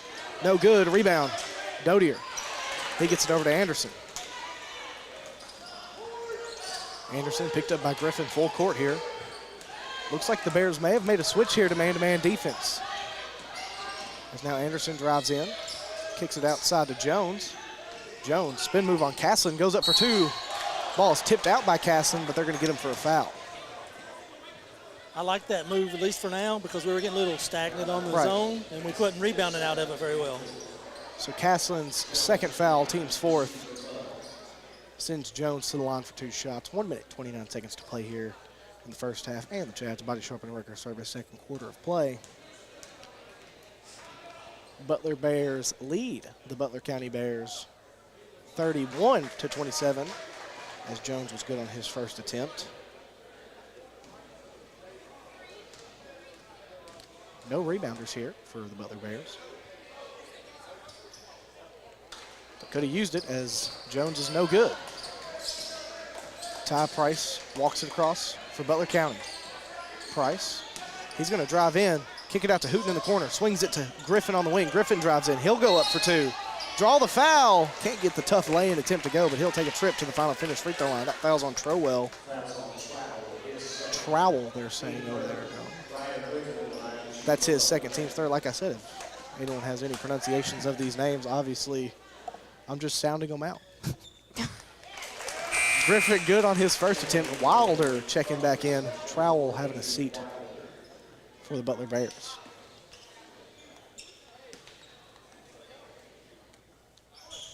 Speaker 5: No good. Rebound, Dodier. He gets it over to Anderson. Anderson picked up by Griffin, full court here. Looks like the Bears may have made a switch here to man-to-man defense. As now Anderson drives in, kicks it outside to Jones. Jones, spin move on Casson, goes up for two. Ball is tipped out by Casson, but they're going to get him for a foul.
Speaker 6: I like that move, at least for now, because we were getting a little stagnant on the zone, and we couldn't rebound it out of it very well.
Speaker 5: So Casson's second foul, team's fourth, sends Jones to the line for two shots. 1 minute, 29 seconds to play here in the first half, and the Chad's Body Shop and Record Service second quarter of play. Butler Bears lead the Butler County Bears 31-27, as Jones was good on his first attempt. No rebounders here for the Butler Bears. Could have used it, as Jones is no good. Ty Price walks it across for Butler County. Price, he's going to drive in, kick it out to Hooten in the corner, swings it to Griffin on the wing. Griffin drives in, he'll go up for two. Draw the foul. Can't get the tough lay-in attempt to go, but he'll take a trip to the final finish free throw line. That foul's on Trowell. Trowell, they're saying over there. That's his second, team's third. Like I said, if anyone has any pronunciations of these names, obviously I'm just sounding them out. Griffin good on his first attempt. Wilder checking back in. Trowell having a seat for the Butler Bears.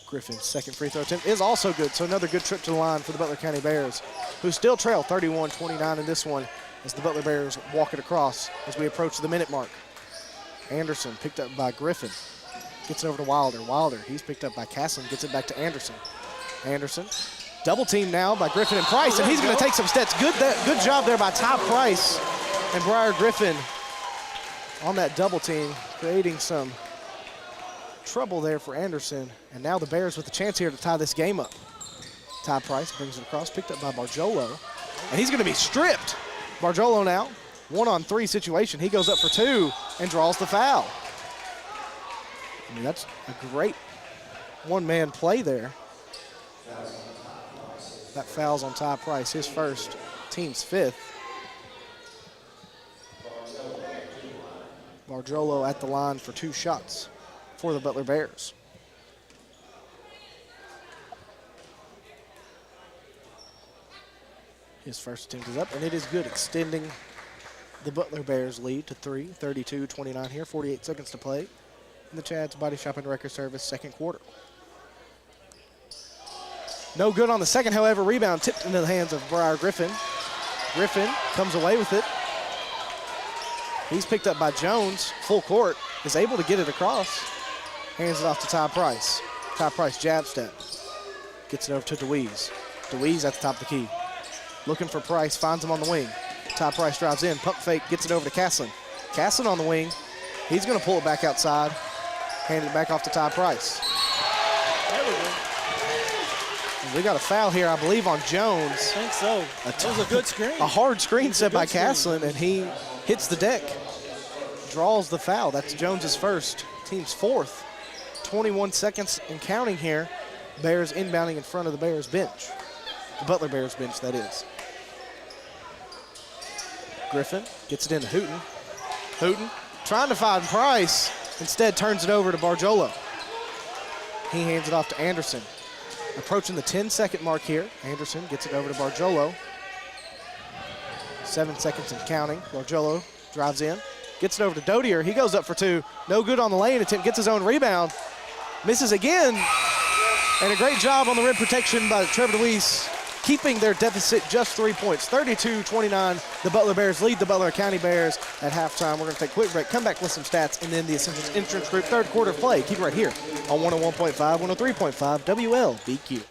Speaker 5: Griffin's second free throw attempt is also good, so another good trip to the line for the Butler County Bears, who still trail 31-29 in this one as the Butler Bears walk it across as we approach the minute mark. Anderson picked up by Griffin. Gets it over to Wilder. Wilder, he's picked up by Casson, gets it back to Anderson. Anderson, double team now by Griffin and Price, and he's going to take some steps. Good job there by Ty Price and Briar Griffin on that double team, creating some trouble there for Anderson. And now the Bears with a chance here to tie this game up. Ty Price brings it across, picked up by Barjolo, and he's going to be stripped. Barjolo now, 1-on-3 situation. He goes up for two and draws the foul. I mean, that's a great one-man play there. That foul's on Ty Price, his first, team's fifth. Barjolo at the line for two shots for the Butler Bears. His first attempt is up, and it is good, extending the Butler Bears lead to 3, 32-29 here, 48 seconds to play in the Chad's Body Shop and Record Service second quarter. No good on the second, however. Rebound tipped into the hands of Briar Griffin. Griffin comes away with it. He's picked up by Jones, full court, is able to get it across. Hands it off to Ty Price. Ty Price jab step. Gets it over to DeWeese. DeWeese at the top of the key. Looking for Price, finds him on the wing. Ty Price drives in, pump fake, gets it over to Casson. Casson on the wing. He's going to pull it back outside. Hand it back off to Ty Price.
Speaker 6: There we go.
Speaker 5: And we got a foul here, I believe, on Jones.
Speaker 6: I think so. That was a good screen.
Speaker 5: A hard screen set by Casson, and he hits the deck. draws the foul. That's Jones's first, team's fourth. 21 seconds and counting here. Bears inbounding in front of the Bears bench. The Butler Bears bench, that is. Griffin gets it into Hooten. Hooten trying to find Price. Instead turns it over to Barjolo. He hands it off to Anderson. Approaching the 10-second mark here. Anderson gets it over to Barjolo. 7 seconds and counting. Barjolo drives in. Gets it over to Dodier. He goes up for two. No good on the lane attempt. Gets his own rebound. Misses again. And a great job on the rim protection by Trevor Luis, keeping their deficit just 3 points. 32-29. The Butler Bears lead the Butler County Bears at halftime. We're going to take a quick break, come back with some stats, and then the Essentials Insurance Group third quarter play. Keep it right here on 101.5, 103.5 WLBQ.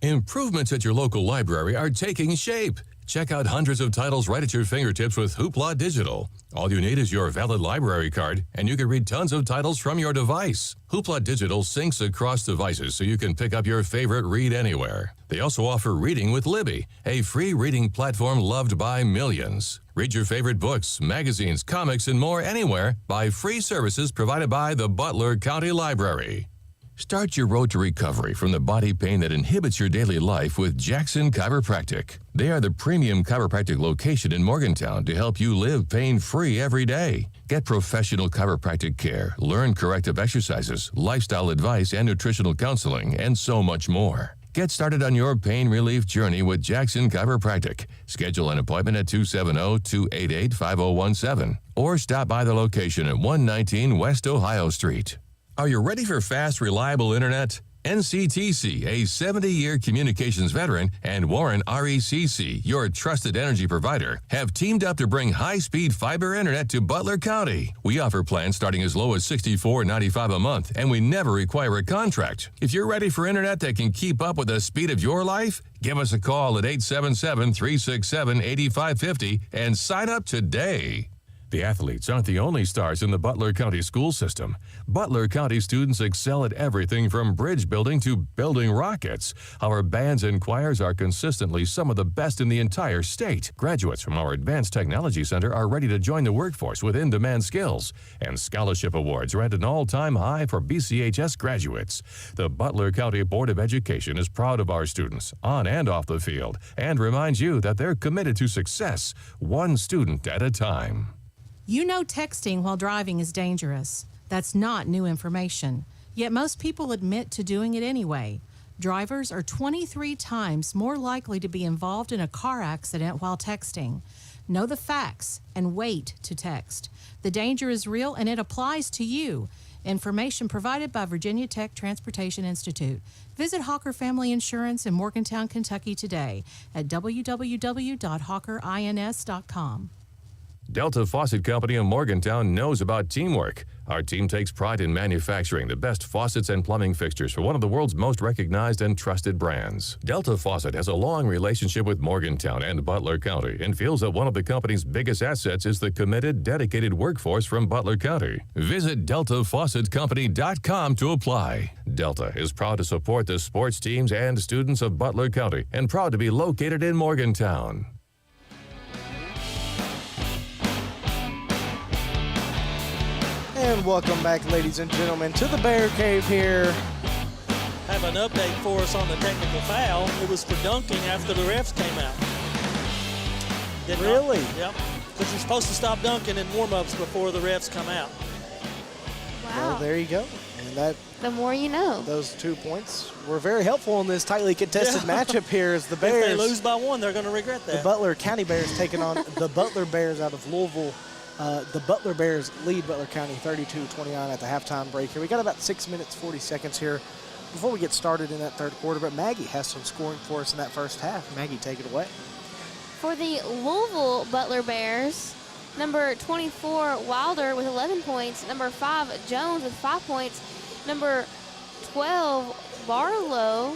Speaker 3: Improvements at your local library are taking shape. Check out hundreds of titles right at your fingertips with Hoopla Digital. All you need is your valid library card, and you can read tons of titles from your device. Hoopla Digital syncs across devices so you can pick up your favorite read anywhere. They also offer Reading with Libby, a free reading platform loved by millions. Read your favorite books, magazines, comics, and more anywhere by free services provided by the Butler County Library. Start your road to recovery from the body pain that inhibits your daily life with Jackson Chiropractic. They are the premium chiropractic location in Morgantown to help you live pain-free every day. Get professional chiropractic care, learn corrective exercises, lifestyle advice, and nutritional counseling, and so much more. Get started on your pain relief journey with Jackson Chiropractic. Schedule an appointment at 270-288-5017 or stop by the location at 119 West Ohio Street. Are you ready for fast, reliable internet? NCTC, a 70-year communications veteran, and Warren RECC, your trusted energy provider, have teamed up to bring high-speed fiber internet to Butler County. We offer plans starting as low as $64.95 a month, and we never require a contract. If you're ready for internet that can keep up with the speed of your life, give us a call at 877-367-8550 and sign up today. The athletes aren't the only stars in the Butler County school system. Butler County students excel at everything from bridge building to building rockets. Our bands and choirs are consistently some of the best in the entire state. Graduates from our Advanced Technology Center are ready to join the workforce with in-demand skills. And scholarship awards are at an all-time high for BCHS graduates. The Butler County Board of Education is proud of our students, on and off the field, and reminds you that they're committed to success, one student at a time.
Speaker 9: You know texting while driving is dangerous. That's not new information. Yet most people admit to doing it anyway. Drivers are 23 times more likely to be involved in a car accident while texting. Know the facts and wait to text. The danger is real and it applies to you. Information provided by Virginia Tech Transportation Institute. Visit Hawker Family Insurance in Morgantown, Kentucky today at www.hawkerins.com.
Speaker 3: Delta Faucet Company in Morgantown knows about teamwork. Our team takes pride in manufacturing the best faucets and plumbing fixtures for one of the world's most recognized and trusted brands. Delta Faucet has a long relationship with Morgantown and Butler County and feels that one of the company's biggest assets is the committed, dedicated workforce from Butler County. Visit DeltaFaucetCompany.com to apply. Delta is proud to support the sports teams and students of Butler County and proud to be located in Morgantown.
Speaker 5: And welcome back, ladies and gentlemen, to the Bear Cave here.
Speaker 6: Have an update for us on the technical foul. It was for dunking after the refs came out.
Speaker 5: Really?
Speaker 6: Yep. Because you're supposed to stop dunking in warm-ups before the refs come out.
Speaker 7: Wow.
Speaker 5: Well, there you go. And that,
Speaker 7: The more you know.
Speaker 5: those 2 points were very helpful in this tightly contested matchup here as the Bears.
Speaker 6: If they lose by one, they're going to regret that.
Speaker 5: The Butler County Bears taking on the Butler Bears out of Louisville. The Butler Bears lead Butler County 32-29 at the halftime break here. We got about 6 minutes, 40 seconds here before we get started in that third quarter, but Maggie has some scoring for us in that first half. Maggie, take it away.
Speaker 7: For the Louisville Butler Bears, number 24, Wilder, with 11 points. Number 5, Jones, with 5 points. Number 12, Barlow,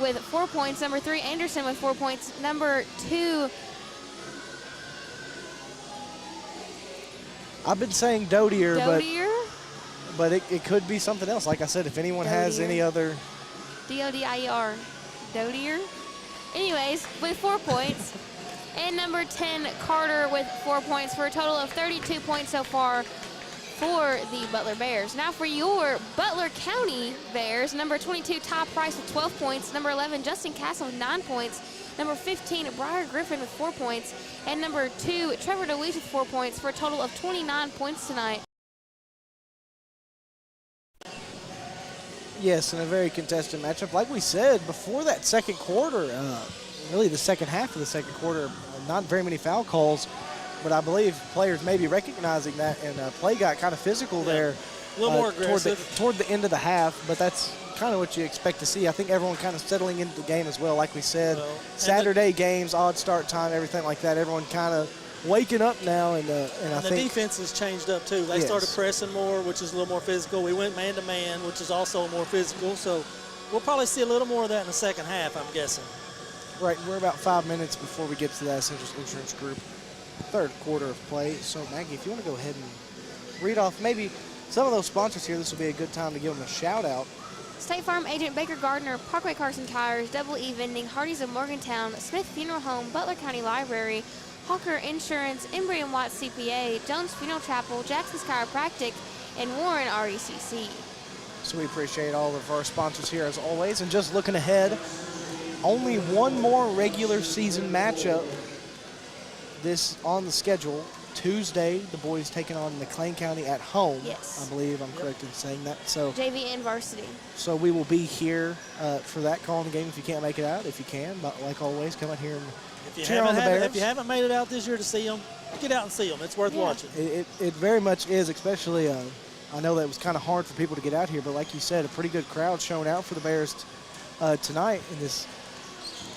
Speaker 7: with 4 points. Number 3, Anderson, with 4 points. Number 2,
Speaker 5: I've been saying Dodier,
Speaker 7: Dodier,
Speaker 5: but it could be something else. Like I said, if anyone has
Speaker 7: Dodier.
Speaker 5: any other...
Speaker 7: D-O-D-I-E-R, Dodier. Anyways, with 4 points. And number 10, Carter, with 4 points for a total of 32 points so far for the Butler Bears. Now for your Butler County Bears, number 22, Ty Price with 12 points. Number 11, Justin Castle with 9 points. Number 15, Briar Griffin with 4 points. And number 2, Trevor DeWeese with 4 points for a total of 29 points tonight.
Speaker 5: Yes, in a very contested matchup. Like we said, before that second quarter, really the second half of the second quarter, not very many foul calls, but I believe players may be recognizing that, and play got kind of physical there.
Speaker 6: A little more aggressive.
Speaker 5: Toward the end of the half, but that's kind of what you expect to see. I think everyone kind of settling into the game as well. Like we said, Saturday games, odd start time, everything like that. Everyone kind of waking up now, and I
Speaker 6: the
Speaker 5: think
Speaker 6: defense has changed up too. They started pressing more, which is a little more physical. We went man-to-man, which is also more physical. So we'll probably see a little more of that in the second half, I'm guessing.
Speaker 5: Right, we're about 5 minutes before we get to that Essentials Insurance Group third quarter of play. So, Maggie, if you want to go ahead and read off maybe some of those sponsors here, this will be a good time to give them a shout-out.
Speaker 7: State Farm agent Baker Gardner, Parkway Carson Tires, Double E Vending, Hardee's of Morgantown, Smith Funeral Home, Butler County Library, Hawker Insurance, Embry & Watts CPA, Jones Funeral Chapel, Jackson's Chiropractic, and Warren RECC.
Speaker 5: So we appreciate all of our sponsors here as always. And just looking ahead, only one more regular season matchup this on the schedule. Tuesday, the boys taking on McLean County at home.
Speaker 7: Yes.
Speaker 5: I believe I'm correct in saying that. So
Speaker 7: JV and varsity.
Speaker 5: So we will be here for that, calling the game if you can't make it out. If you can, but like always, come out here and cheer on the Bears.
Speaker 6: If you haven't made it out this year to see them, get out and see them. It's worth watching.
Speaker 5: It very much is, especially I know that it was kind of hard for people to get out here, but like you said, a pretty good crowd showing out for the Bears tonight in this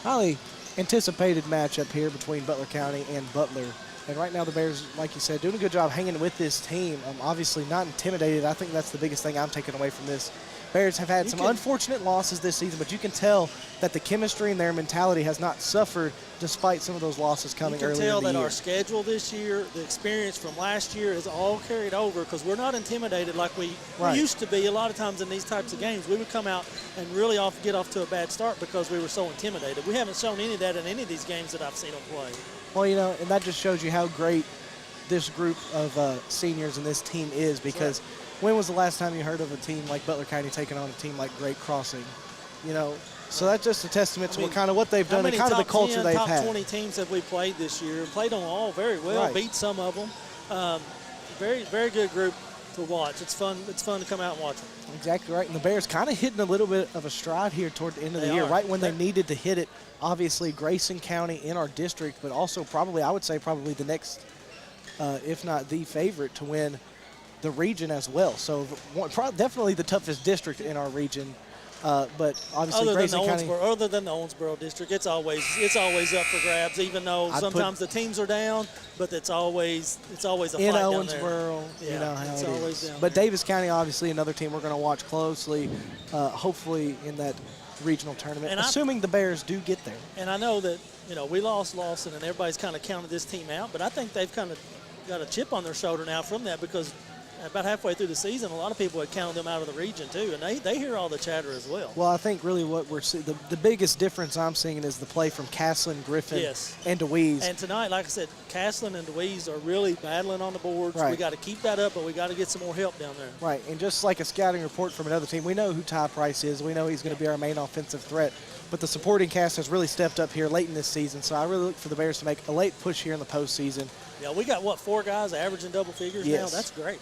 Speaker 5: highly anticipated matchup here between Butler County and Butler. And right now the Bears, like you said, doing a good job hanging with this team. Obviously not intimidated. I think that's the biggest thing I'm taking away from this. Bears have had some unfortunate losses this season, but you can tell that the chemistry and their mentality has not suffered despite some of those losses coming earlier in the year.
Speaker 6: You can tell that our schedule this year, the experience from last year is all carried over because we're not intimidated like we used to be. A lot of times in these types of games, we would come out and really get off to a bad start because we were so intimidated. We haven't shown any of that in any of these games that I've seen them play.
Speaker 5: Well, you know, and that just shows you how great this group of seniors and this team is, because when was the last time you heard of a team like Butler County taking on a team like Great Crossing? You know, so that's just a testament to what they've done and kind of the culture they've had.
Speaker 6: Top 20 teams have we played this year and played them all very well, beat some of them. Very, very good group to watch. It's fun to come out and watch them.
Speaker 5: Exactly right. And the Bears kind of hitting a little bit of a stride here toward the end of the year, right when they needed to hit it. Obviously, Grayson County in our district, but also I would say probably the next, if not the favorite to win the region as well. So definitely the toughest district in our region. But obviously Grayson County.
Speaker 6: Other than the Owensboro district, it's always up for grabs. Even though sometimes the teams are down, but it's always a fight
Speaker 5: in
Speaker 6: down
Speaker 5: Owensboro.
Speaker 6: there.
Speaker 5: You know how
Speaker 6: it's
Speaker 5: it
Speaker 6: always
Speaker 5: is.
Speaker 6: down
Speaker 5: But
Speaker 6: there.
Speaker 5: Davis County, obviously another team we're going to watch closely. Hopefully in that regional tournament, and assuming the Bears do get there.
Speaker 6: And I know that we lost Lawson, and everybody's kind of counted this team out, but I think they've kind of got a chip on their shoulder now from that, because about halfway through the season, a lot of people had counted them out of the region too, and they hear all the chatter as well.
Speaker 5: Well, I think really what we're seeing, the biggest difference I'm seeing is the play from Castlin, Griffin, and DeWeese.
Speaker 6: And tonight, like I said, Castlin and DeWeese are really battling on the boards.
Speaker 5: Right.
Speaker 6: We got to keep that up, but we got to get some more help down there.
Speaker 5: Right, and just like a scouting report from another team, we know who Ty Price is. We know he's going to be our main offensive threat. But the supporting cast has really stepped up here late in this season, so I really look for the Bears to make a late push here in the postseason.
Speaker 6: Yeah, we got, 4 guys averaging double figures now? That's great.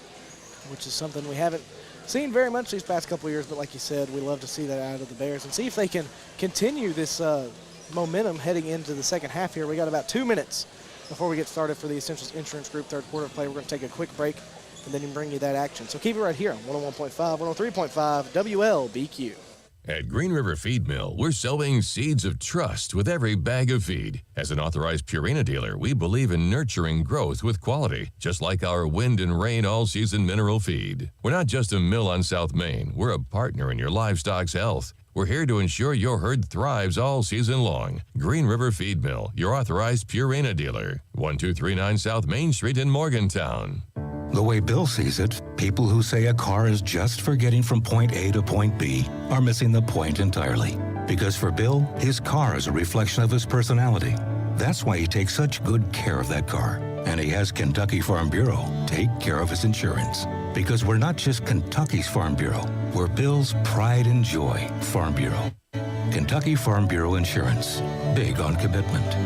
Speaker 5: Which is something we haven't seen very much these past couple of years, but like you said, we love to see that out of the Bears and see if they can continue this momentum heading into the second half here. We got about 2 minutes before we get started for the Essentials Insurance Group third quarter play. We're going to take a quick break and then bring you that action. So keep it right here on 101.5, 103.5 WLBQ.
Speaker 3: At Green River Feed Mill, we're sowing seeds of trust with every bag of feed. As an authorized Purina dealer, we believe in nurturing growth with quality, just like our wind and rain all-season mineral feed. We're not just a mill on South Main. We're a partner in your livestock's health. We're here to ensure your herd thrives all season long. Green River Feed Mill, your authorized Purina dealer. 1239 South Main Street in Morgantown.
Speaker 10: The way Bill sees it, people who say a car is just for getting from point A to point B are missing the point entirely. Because for Bill, his car is a reflection of his personality. That's why he takes such good care of that car. And he has Kentucky Farm Bureau take care of his insurance. Because we're not just Kentucky's Farm Bureau. We're Bill's pride and joy, Farm Bureau. Kentucky Farm Bureau Insurance. Big on commitment.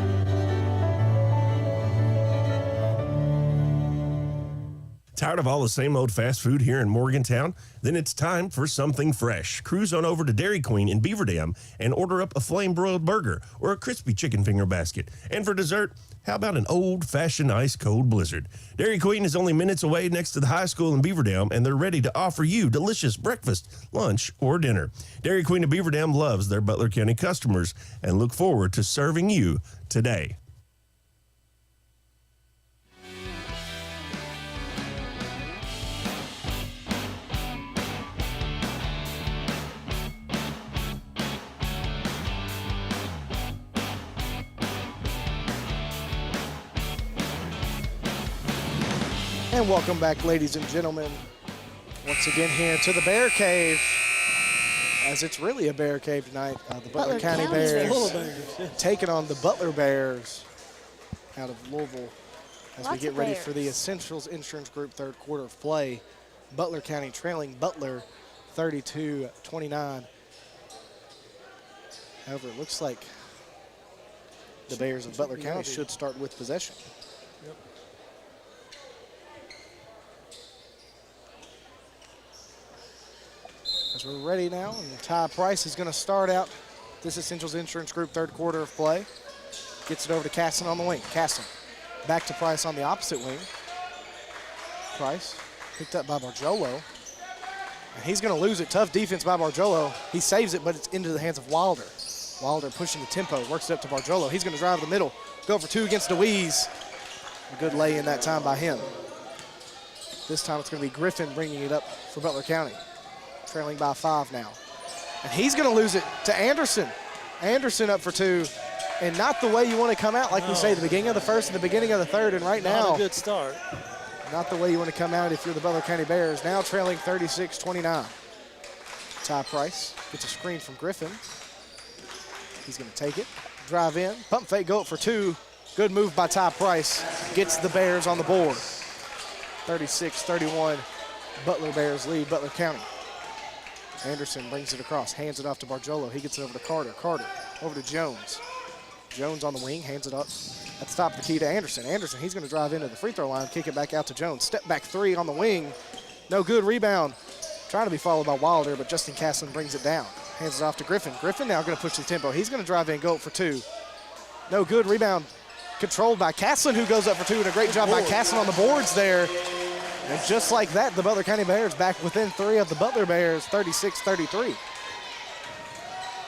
Speaker 11: Tired of all the same old fast food here in Morgantown? Then it's time for something fresh. Cruise on over to Dairy Queen in Beaver Dam and order up a flame-broiled burger or a crispy chicken finger basket. And for dessert, how about an old-fashioned ice-cold blizzard? Dairy Queen is only minutes away next to the high school in Beaver Dam, and they're ready to offer you delicious breakfast, lunch, or dinner. Dairy Queen of Beaver Dam loves their Butler County customers and look forward to serving you today.
Speaker 5: And welcome back, ladies and gentlemen, once again here to the Bear Cave, as it's really a Bear Cave tonight. The Butler County Bears taking on the Butler Bears out of Louisville as we get ready for the Essentials Insurance Group third quarter of play. Butler County trailing Butler 32-29. However, it looks like the Bears of Butler County should start with possession.
Speaker 6: Yep.
Speaker 5: As we're ready now, and Ty Price is going to start out this Essentials Insurance Group third quarter of play. Gets it over to Casson on the wing. Casson back to Price on the opposite wing. Price picked up by Barjolo. And he's going to lose it. Tough defense by Barjolo. He saves it, but it's into the hands of Wilder. Wilder pushing the tempo, works it up to Barjolo. He's going to drive the middle, go for two against DeWeese. A good lay in that time by him. This time it's going to be Griffin bringing it up for Butler County. Trailing by 5 now. And he's going to lose it to Anderson. Anderson up for 2. And not the way you want to come out, like we say, the beginning of the first and the beginning of the third. And right now,
Speaker 6: not a good start.
Speaker 5: Not the way you want to come out if you're the Butler County Bears. Now trailing 36-29. Ty Price gets a screen from Griffin. He's going to take it, drive in, pump fake, go up for 2. Good move by Ty Price. Gets the Bears on the board. 36-31, Butler Bears lead Butler County. Anderson brings it across, hands it off to Barjolo. He gets it over to Carter. Carter over to Jones. Jones on the wing, hands it up at the top of the key to Anderson. Anderson, he's going to drive into the free throw line, kick it back out to Jones. Step back 3 on the wing. No good, rebound. Trying to be followed by Wilder, but Justin Casson brings it down. Hands it off to Griffin. Griffin now going to push the tempo. He's going to drive in, go up for 2. No good, rebound controlled by Casson, who goes up for 2, and a great job by Casson on the boards there. And just like that, the Butler County Bears back within 3 of the Butler Bears, 36-33.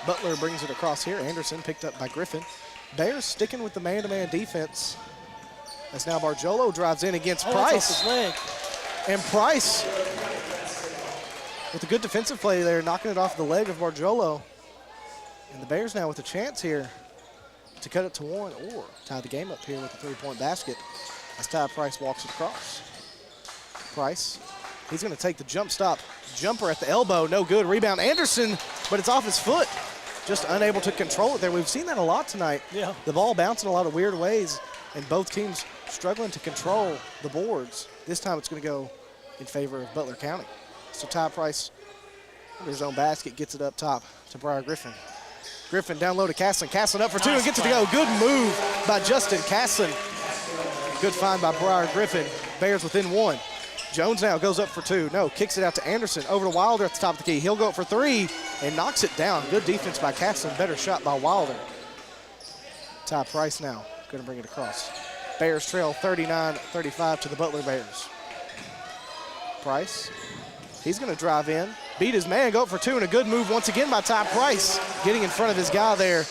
Speaker 5: Butler brings it across here. Anderson picked up by Griffin. Bears sticking with the man-to-man defense as now Barjolo drives in against Price. And Price, with a good defensive play there, knocking it off the leg of Barjolo. And the Bears now with a chance here to cut it to 1 or tie the game up here with a 3-point basket as Ty Price walks it across. Price, he's going to take the jump stop. Jumper at the elbow, no good. Rebound Anderson, but it's off his foot. Just unable to control it there. We've seen that a lot tonight.
Speaker 6: Yeah.
Speaker 5: The ball bouncing a lot of weird ways, and both teams struggling to control the boards. This time it's going to go in favor of Butler County. So Ty Price, under his own basket, gets it up top to Briar Griffin. Griffin down low to Casson. Casson up for 2 and gets it to go. Good move by Justin Casson. Good find by Briar Griffin. Bears within 1. Jones now goes up for 2. No, kicks it out to Anderson. Over to Wilder at the top of the key. He'll go up for 3 and knocks it down. Good defense by Casson. Better shot by Wilder. Ty Price now going to bring it across. Bears trail 39-35 to the Butler Bears. Price, he's going to drive in, beat his man, go up for 2, and a good move once again by Ty Price. Getting in front of his guy there.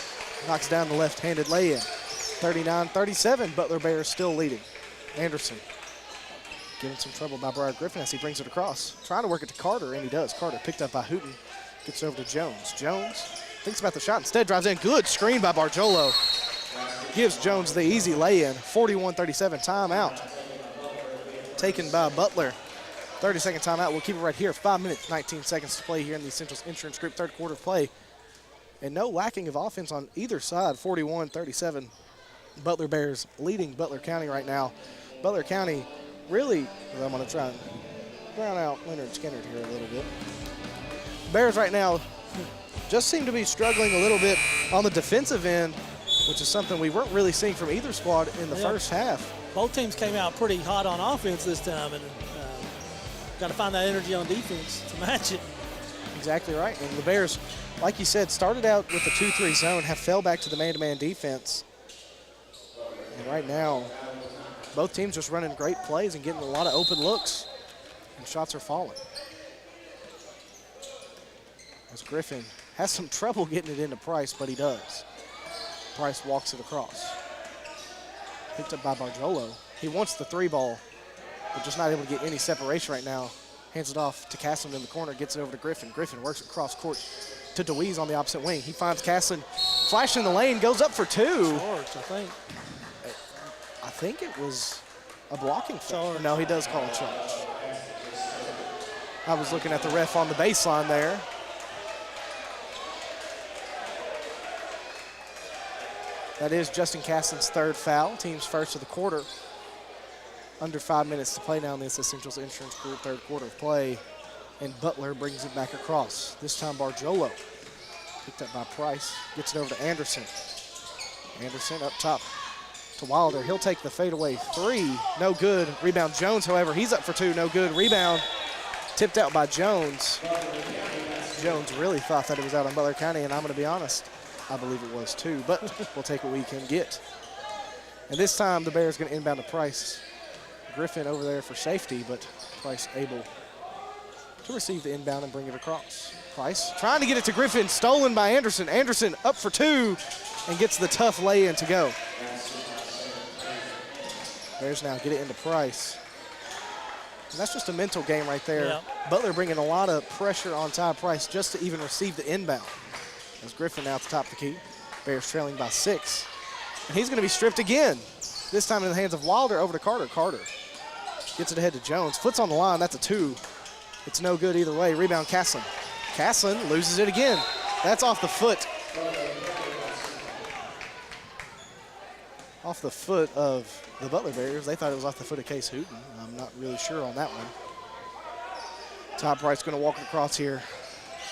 Speaker 5: Knocks down the left-handed lay-in. 39-37, Butler Bears still leading. Anderson giving some trouble by Briar Griffin as he brings it across. Trying to work it to Carter, and he does. Carter picked up by Hooten. Gets over to Jones. Jones thinks about the shot. Instead drives in. Good screen by Barjolo. Gives Jones the easy lay-in. 41-37 timeout. Taken by Butler. 30-second timeout. We'll keep it right here. 5 minutes, 19 seconds to play here in the Essentials Insurance Group third quarter play. And no lacking of offense on either side. 41-37 Butler Bears leading Butler County right now. Butler County really, I'm going to try and drown out Leonard Skinner here a little bit. Bears right now just seem to be struggling a little bit on the defensive end, which is something we weren't really seeing from either squad in the first half.
Speaker 6: Both teams came out pretty hot on offense this time, and got to find that energy on defense to match it.
Speaker 5: Exactly right. And the Bears, like you said, started out with the 2-3 zone, have fell back to the man-to-man defense. And right now, both teams just running great plays and getting a lot of open looks, and shots are falling. As Griffin has some trouble getting it into Price, but he does. Price walks it across. Picked up by Barjolo. He wants the 3-ball, but just not able to get any separation right now. Hands it off to Casson in the corner, gets it over to Griffin. Griffin works across court to DeWeese on the opposite wing. He finds Casson, flashing the lane, goes up for 2.
Speaker 6: Charge,
Speaker 5: I think it was a blocking foul. No, he does call a charge. I was looking at the ref on the baseline there. That is Justin Casson's 3rd foul, team's first of the quarter. Under 5 minutes to play now in this Essentials Insurance Group 3rd quarter of play. And Butler brings it back across. This time Barjolo, picked up by Price, gets it over to Anderson. Anderson up top to Wilder. He'll take the fadeaway 3, no good. Rebound Jones, however, he's up for 2, no good. Rebound tipped out by Jones. Jones really thought that it was out on Butler County, and I'm going to be honest, I believe it was too, but we'll take what we can get. And this time the Bears going to inbound to Price. Griffin over there for safety, but Price able to receive the inbound and bring it across. Price trying to get it to Griffin, stolen by Anderson. Anderson up for 2 and gets the tough lay-in to go. Bears now get it into Price. And that's just a mental game right there.
Speaker 6: Yep.
Speaker 5: Butler bringing a lot of pressure on Ty Price just to even receive the inbound. As Griffin now at the top of the key. Bears trailing by 6. And he's going to be stripped again. This time in the hands of Wilder, over to Carter. Carter gets it ahead to Jones. Foot's on the line. That's a 2. It's no good either way. Rebound Casson. Casson loses it again. That's off the foot. Off the foot of the Butler Bears. They thought it was off the foot of Case Hooten. I'm not really sure on that one. Ty Price going to walk it across here.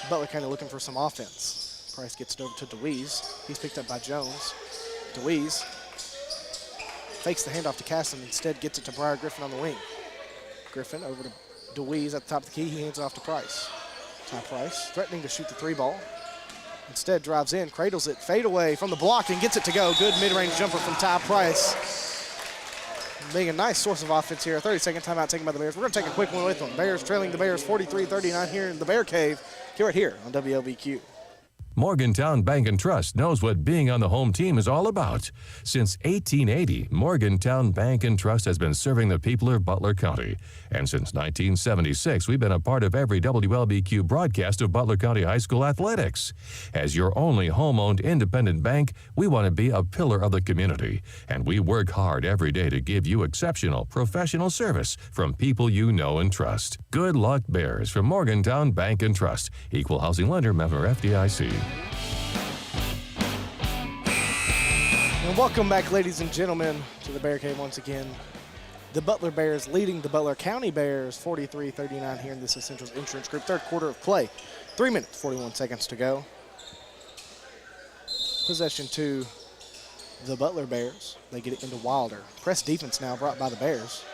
Speaker 5: Butler kind of looking for some offense. Price gets it over to DeWeese. He's picked up by Jones. DeWeese fakes the handoff to Casson. Instead gets it to Briar Griffin on the wing. Griffin over to DeWeese at the top of the key. He hands it off to Price. Ty Price threatening to shoot the 3-ball. Instead drives in, cradles it, fade away from the block and gets it to go. Good mid-range jumper from Ty Price. Being a nice source of offense here. A 30-second timeout taken by the Bears. We're going to take a quick one with them. Bears trailing the Bears 43-39 here in the Bear Cave. Right here on WLBQ.
Speaker 3: Morgantown Bank and Trust knows what being on the home team is all about. Since 1880, Morgantown Bank and Trust has been serving the people of Butler County. And since 1976, we've been a part of every WLBQ broadcast of Butler County High School athletics. As your only home-owned independent bank, we want to be a pillar of the community. And we work hard every day to give you exceptional professional service from people you know and trust. Good luck, Bears, from Morgantown Bank and Trust. Equal housing lender, member FDIC.
Speaker 5: And welcome back, ladies and gentlemen, to the Bear Cave once again. The Butler Bears leading the Butler County Bears 43-39 here in this Essentials Insurance Group 3rd quarter of play. 3 minutes, 41 seconds to go. Possession to the Butler Bears. They get it into Wilder. Press defense now brought by the Bears.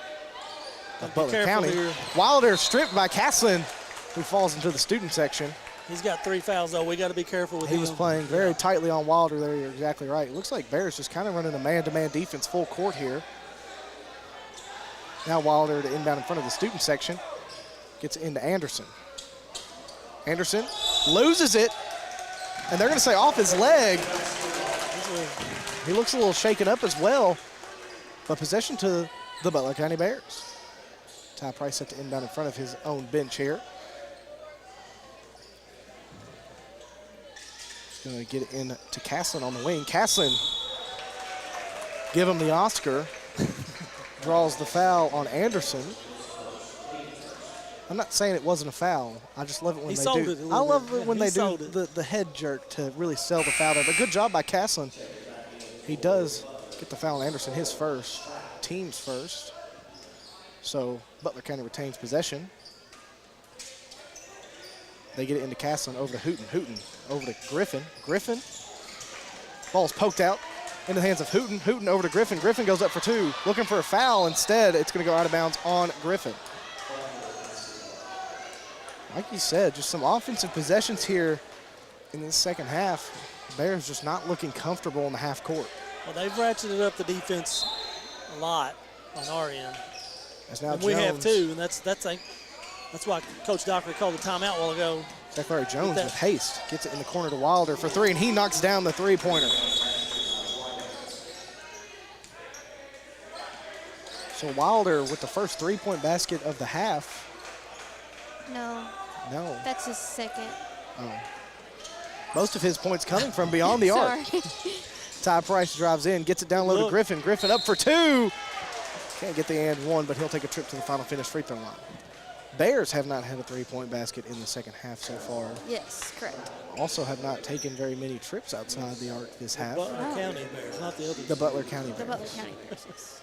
Speaker 5: Butler County.
Speaker 6: Here.
Speaker 5: Wilder stripped by Caslin, who falls into the student section.
Speaker 6: He's got 3 fouls, though. We got to be careful with him.
Speaker 5: He was playing very tightly on Wilder there. You're exactly right. It looks like Bears just kind of running a man-to-man defense full court here. Now Wilder to inbound in front of the student section. Gets into Anderson. Anderson loses it. And they're going to say off his leg. He looks a little shaken up as well. But possession to the Butler County Bears. Ty Price set to inbound in front of his own bench here. Going to get it in to Caslin on the wing. Caslin, give him the Oscar. Draws the foul on Anderson. I'm not saying it wasn't a foul. I just love it when they do. I love it when they do the head jerk to really sell the foul there. But good job by Caslin. He does Get the foul on Anderson, his first, team's first. So Butler County retains possession. They get it into Casson over to Hooten. Hooten over to Griffin. Griffin. Ball's poked out into the hands of Hooten. Hooten over to Griffin. Griffin goes up for two. Looking for a foul. Instead, it's going to go out of bounds on Griffin. Like you said, just some offensive possessions here in the second half. Bears just not looking comfortable in the half court.
Speaker 6: Well, they've ratcheted up the defense a lot on our end.
Speaker 5: As now
Speaker 6: and we have too, and that's why Coach Dockery called the timeout a while ago.
Speaker 5: Zachary Jones with haste gets it in the corner to Wilder for three, and he knocks down the three-pointer. So Wilder with the first three-point basket of the half.
Speaker 7: No.
Speaker 5: No.
Speaker 7: That's his second.
Speaker 5: Oh. Most of his points coming from beyond the arc. Ty Price drives in, gets it down low to Griffin. Griffin up for two. Can't get the and one, but he'll take a trip to the final finish free throw line. Bears have not had a three-point basket in the second half so far.
Speaker 7: Yes, correct.
Speaker 5: Also have not taken very many trips outside the arc this half.
Speaker 6: Butler County Bears, not the other.
Speaker 5: The Butler County Bears.
Speaker 7: The Butler County Bears, yes.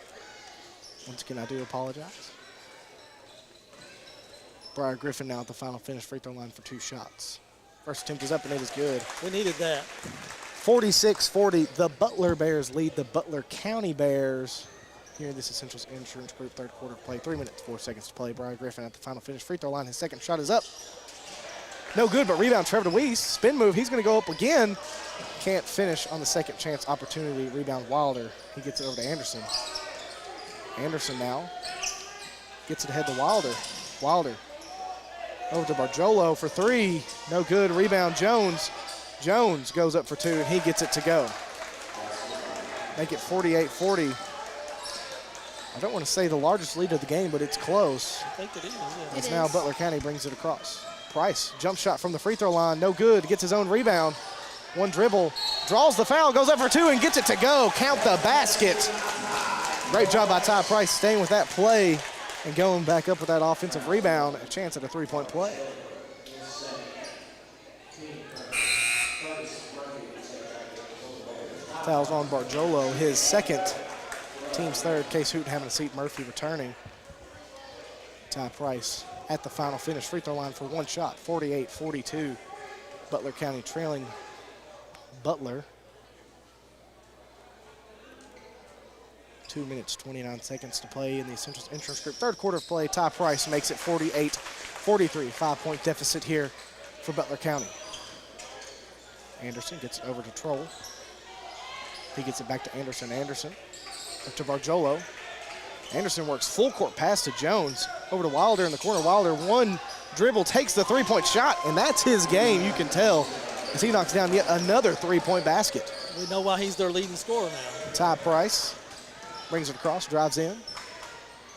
Speaker 5: Once again, I do apologize. Briar Griffin now at the final finish free throw line for two shots. First attempt is up and it is good.
Speaker 6: We needed that.
Speaker 5: 46-40, the Butler Bears lead the Butler County Bears. Here, this is Central's Insurance Group, third quarter play. 3 minutes, 4 seconds to play. Briar Griffin at the final finish free throw line. His second shot is up. No good, but rebound Trevor DeWeese. Spin move, he's going to go up again. Can't finish on the second chance opportunity. Rebound Wilder. He gets it over to Anderson. Anderson now gets it ahead to Wilder. Wilder over to Barjolo for three. No good. Rebound Jones. Jones goes up for two, and he gets it to go. Make it 48-40. I don't want to say the largest lead of the game, but it's close.
Speaker 6: I think it is, yeah.
Speaker 5: It's now Butler County brings it across. Price, jump shot from the free throw line, no good, gets his own rebound. One dribble, draws the foul, goes up for two, and gets it to go. Count the basket. Great job by Ty Price staying with that play and going back up with that offensive rebound. A chance at a three-point play. Fouls on Barjolo, his second. Team's third. Case Hooten having a seat. Murphy returning. Ty Price at the final finish free throw line for one shot. 48-42. Butler County trailing Butler. 2 minutes, 29 seconds to play in the Central Insurance Group. Third quarter of play. Ty Price makes it 48-43. 5-point deficit here for Butler County. Anderson gets it over to Troll. He gets it back to Anderson. Anderson up to Barjolo. Anderson works full court pass to Jones. Over to Wilder in the corner. Wilder, one dribble, takes the three-point shot, and that's his game, you can tell, as he knocks down yet another three-point basket.
Speaker 6: We know why he's their leading scorer now.
Speaker 5: Ty Price brings it across, drives in.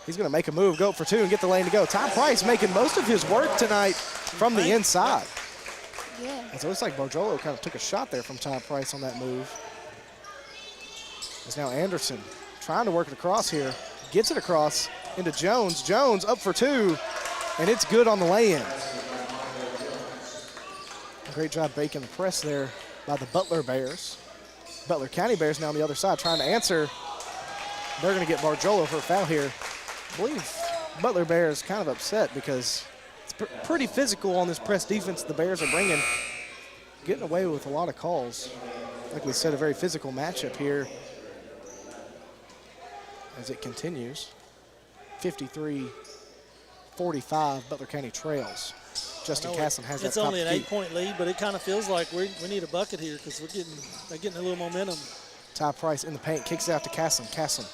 Speaker 5: He's going to make a move, go up for two, and get the lane to go. Ty Price making most of his work tonight from the inside.
Speaker 7: Yeah.
Speaker 5: It looks like Barjolo kind of took a shot there from Ty Price on that move. It's now Anderson trying to work it across here. Gets it across into Jones. Jones up for two, and it's good on the lay-in. Great job breaking the press there by the Butler Bears. Butler County Bears now on the other side trying to answer. They're going to get Barjolo for a foul here. I believe Butler Bears kind of upset because it's pretty physical on this press defense the Bears are bringing. Getting away with a lot of calls. Like we said, a very physical matchup here as it continues. 53-45, Butler County trails. Justin Casson has that.
Speaker 6: It's only an 8-point lead, but it kind of feels like we need a bucket here because they're getting a little momentum.
Speaker 5: Ty Price in the paint, kicks it out to Casson. Casson,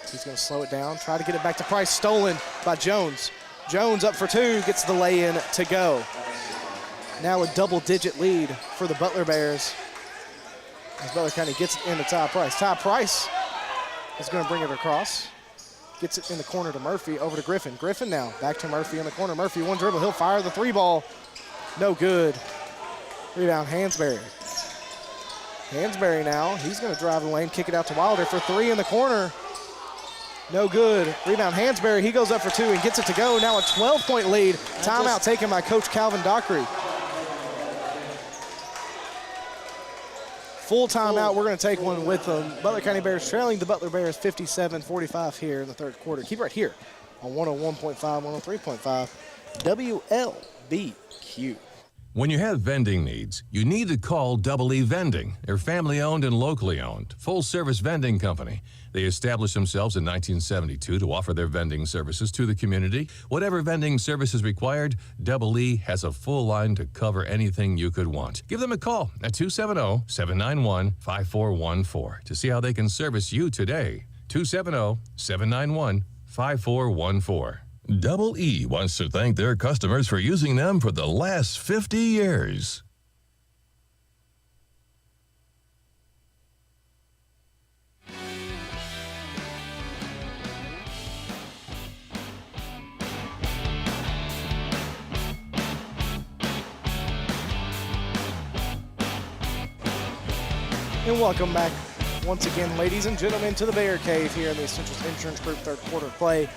Speaker 5: he's going to slow it down, try to get it back to Price, stolen by Jones. Jones up for two, gets the lay-in to go. Now a double-digit lead for the Butler Bears as Butler County gets it into Ty Price. Ty Price is going to bring it across. Gets it in the corner to Murphy, over to Griffin. Griffin now, back to Murphy in the corner. Murphy, one dribble, he'll fire the three ball. No good. Rebound, Hansberry. Hansberry now, he's going to drive the lane, kick it out to Wilder for three in the corner. No good. Rebound, Hansberry, he goes up for two and gets it to go. Now a 12-point lead. Timeout taken by Coach Calvin Dockery. Full timeout. We're going to take one with them. Butler County Bears trailing the Butler Bears 57-45 here in the third quarter. Keep it right here on 101.5, 103.5 WLBQ.
Speaker 3: When you have vending needs, you need to call Double E Vending. They're family-owned and locally owned, full-service vending company. They established themselves in 1972 to offer their vending services to the community. Whatever vending service is required, Double E has a full line to cover anything you could want. Give them a call at 270-791-5414 to see how they can service you today. 270-791-5414. Double E wants to thank their customers for using them for the last 50 years.
Speaker 5: And welcome back once again, ladies and gentlemen, to the Bear Cave here in the Essentials Insurance Group third quarter play.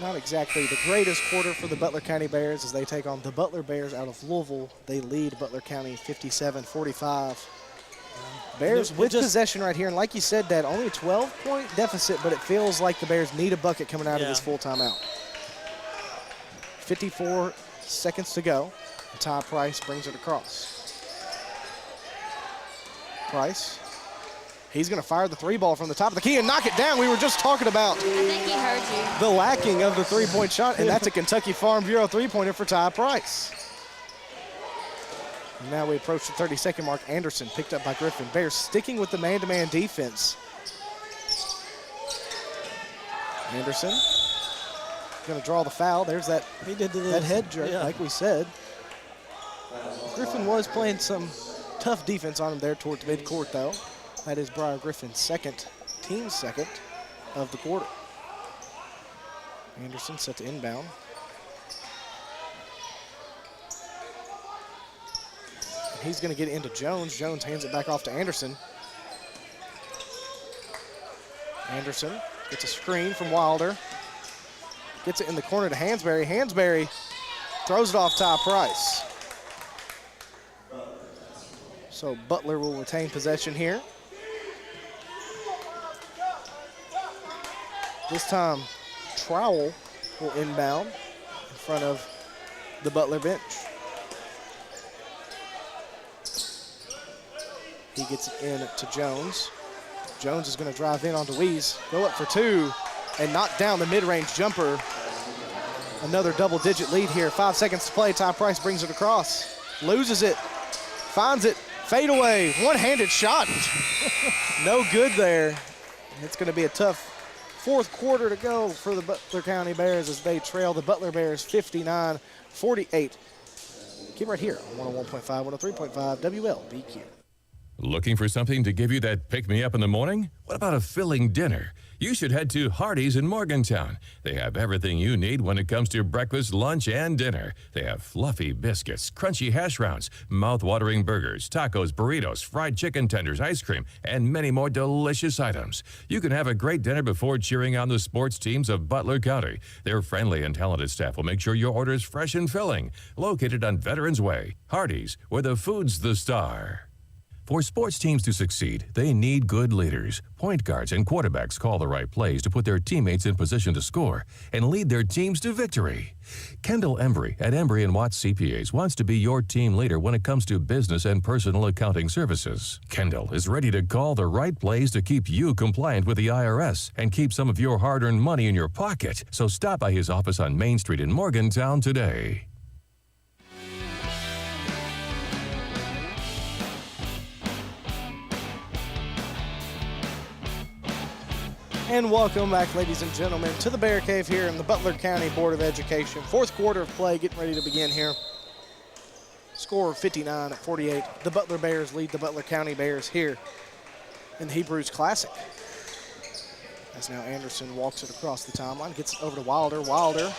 Speaker 5: Not exactly the greatest quarter for the Butler County Bears as they take on the Butler Bears out of Louisville. They lead Butler County 57-45. Bears with possession right here, and like you said, Dad, only a 12-point deficit, but it feels like the Bears need a bucket coming out of this full timeout. 54 seconds to go. Ty Price brings it across. Price. He's going to fire the three ball from the top of the key and knock it down. We were just talking about
Speaker 7: I think he heard you.
Speaker 5: the lacking of the three-point shot, and that's a Kentucky Farm Bureau three-pointer for Ty Price. And now we approach the 30-second mark. Anderson picked up by Griffin. Bears sticking with the man-to-man defense. Anderson going to draw the foul. There's that, that head jerk, like we said. Griffin was playing some tough defense on him there towards midcourt, though. That is Briar Griffin's team second of the quarter. Anderson set to inbound. And he's going to get it into Jones. Jones hands it back off to Anderson. Anderson gets a screen from Wilder. Gets it in the corner to Hansberry. Hansberry throws it off Ty Price. So Butler will retain possession here. This time, Trowell will inbound in front of the Butler bench. He gets it in to Jones. Jones is going to drive in on DeWeese, go up for two, and knock down the mid-range jumper. Another double-digit lead here. 5 seconds to play. Ty Price brings it across, loses it, finds it, fade away, one-handed shot. No good there. It's going to be a tough fourth quarter to go for the Butler County Bears as they trail the Butler Bears 59-48. Keep right here on 101.5, 103.5 WLBQ.
Speaker 3: Looking for something to give you that pick-me-up in the morning? What about a filling dinner? You should head to Hardee's in Morgantown. They have everything you need when it comes to breakfast, lunch, and dinner. They have fluffy biscuits, crunchy hash browns, mouth-watering burgers, tacos, burritos, fried chicken tenders, ice cream, and many more delicious items. You can have a great dinner before cheering on the sports teams of Butler County. Their friendly and talented staff will make sure your order is fresh and filling. Located on Veterans Way, Hardee's, where the food's the star. For sports teams to succeed, they need good leaders. Point guards and quarterbacks call the right plays to put their teammates in position to score and lead their teams to victory. Kendall Embry at Embry & Watts CPAs wants to be your team leader when it comes to business and personal accounting services. Kendall is ready to call the right plays to keep you compliant with the IRS and keep some of your hard-earned money in your pocket. So stop by his office on Main Street in Morgantown today.
Speaker 5: And welcome back, ladies and gentlemen, to the Bear Cave here in the Butler County Board of Education. Fourth quarter of play getting ready to begin here. Score 59-48. The Butler Bears lead the Butler County Bears here in the Hebrews Classic. As now Anderson walks it across the timeline, gets it over to Wilder. Wilder,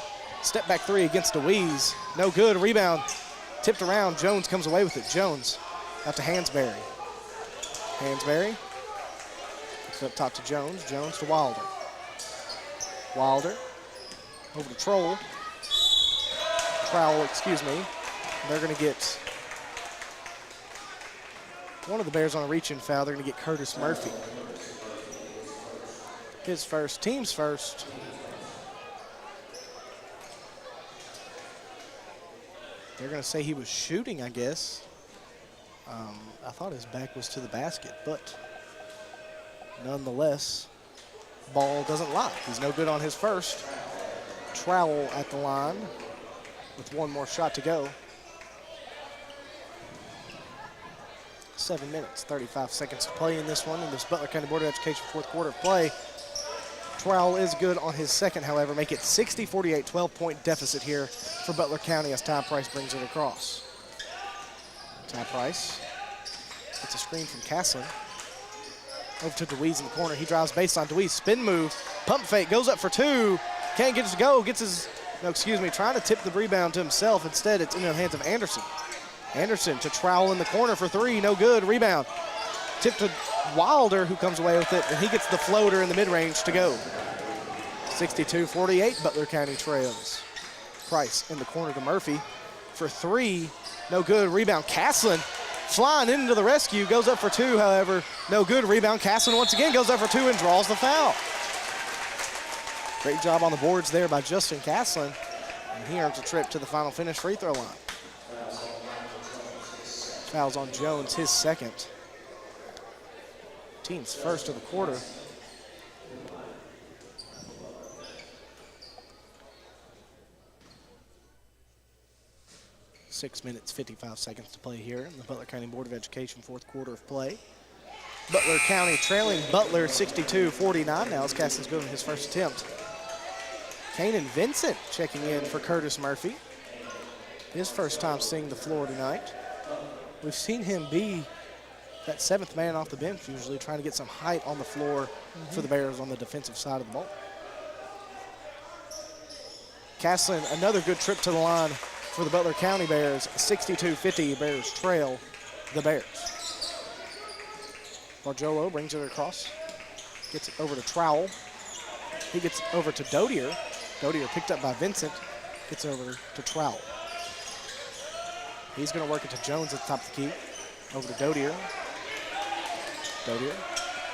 Speaker 5: step back three against DeWeese. No good, rebound, tipped around. Jones comes away with it. Jones out to Hansberry. Hansberry. Up top to Jones. Jones to Wilder. Wilder over to Trowell. Trowell, excuse me. They're going to get one of the Bears on a reach-in foul. They're going to get Curtis Murphy. His first, team's first. They're going to say he was shooting, I guess. I thought his back was to the basket, but nonetheless, ball doesn't lie. He's no good on his first. Trowell at the line with one more shot to go. 7 minutes, 35 seconds to play in this one in this Butler County Board of Education fourth quarter of play. Trowell is good on his second, however, make it 60-48, 12-point deficit here for Butler County as Ty Price brings it across. Ty Price gets a screen from Castlin. Over to DeWeese in the corner. He drives baseline. DeWeese spin move, pump fake, goes up for two. Can't get it to go. Trying to tip the rebound to himself. Instead, it's in the hands of Anderson. Anderson to Trowell in the corner for three. No good. Rebound. Tip to Wilder, who comes away with it, and he gets the floater in the mid-range to go. 62-48, Butler County trails. Price in the corner to Murphy for three. No good. Rebound. Castlin flying into the rescue. Goes up for two, however. No good. Rebound. Castlin once again goes up for two and draws the foul. Great job on the boards there by Justin Castlin. And he earns a trip to the final finish free throw line. Fouls on Jones, his second. Team's first of the quarter. Six minutes, 55 seconds to play here in the Butler County Board of Education fourth quarter of play. Butler County trailing Butler 62-49 now as Castlin's good on his first attempt. Kanan Vincent checking in for Curtis Murphy. His first time seeing the floor tonight. We've seen him be that seventh man off the bench, usually trying to get some height on the floor for the Bears on the defensive side of the ball. Castlin, another good trip to the line for the Butler County Bears. 62-50, Bears trail the Bears. Barjolo brings it across, gets it over to Trowell. He gets over to Dodier. Dodier picked up by Vincent, gets over to Trowell. He's going to work it to Jones at the top of the key. Over to Dodier. Dodier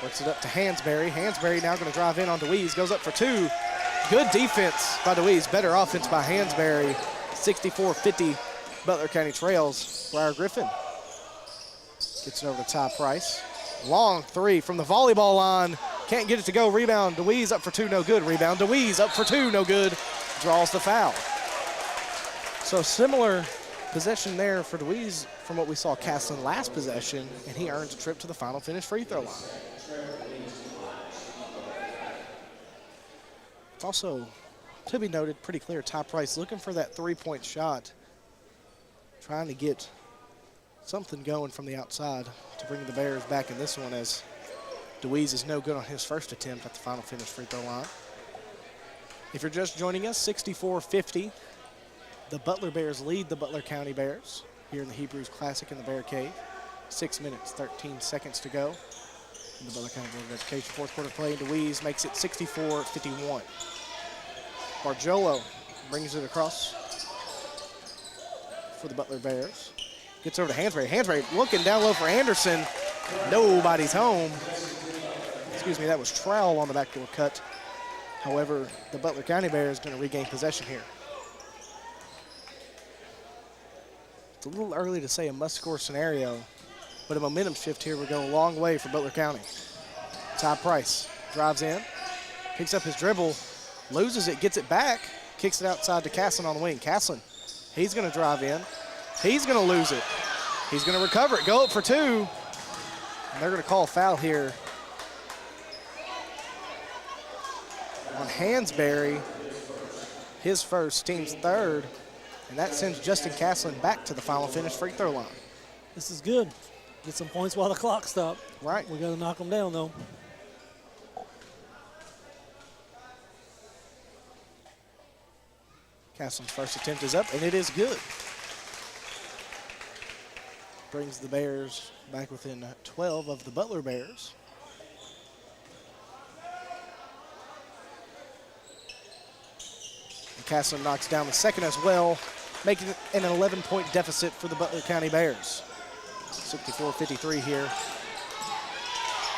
Speaker 5: works it up to Hansberry. Hansberry now going to drive in on DeWeese. Goes up for two. Good defense by DeWeese. Better offense by Hansberry. 64-50, Butler County trails. Briar Griffin gets it over to Ty Price. Long three from the volleyball line. Can't get it to go. Rebound. DeWeese up for two. No good. Rebound. DeWeese up for two. No good. Draws the foul. So similar possession there for DeWeese from what we saw Castlin last possession, and he earns a trip to the final finish free throw line. It's also, to be noted, pretty clear, Ty Price looking for that three-point shot, trying to get something going from the outside to bring the Bears back in this one as DeWeese is no good on his first attempt at the final finish free throw line. If you're just joining us, 64-50. The Butler Bears lead the Butler County Bears here in the Hebrews Classic in the Bear Cave. 6 minutes, 13 seconds to go in the Butler County Board of Education fourth quarter play. DeWeese makes it 64-51. Barjolo brings it across for the Butler Bears. Gets over to Hansberry. Hansberry looking down low for Anderson. Nobody's home. Excuse me, that was Trowell on the backdoor cut. However, the Butler County Bears going to regain possession here. It's a little early to say a must-score scenario, but a momentum shift here would go a long way for Butler County. Ty Price drives in, picks up his dribble, loses it, gets it back, kicks it outside to Castlin on the wing. Castlin, he's going to drive in. He's going to lose it. He's going to recover it, go up for two. And they're going to call a foul here on Hansberry, his first, team's third. And that sends Justin Castlin back to the final finish free throw line.
Speaker 6: This is good. Get some points while the clock stops.
Speaker 5: Right.
Speaker 6: We got to knock them down, though.
Speaker 5: Castlin's first attempt is up, and it is good. Brings the Bears back within 12 of the Butler Bears. And Castlin knocks down the second as well, making it an 11-point deficit for the Butler County Bears. 64-53 here.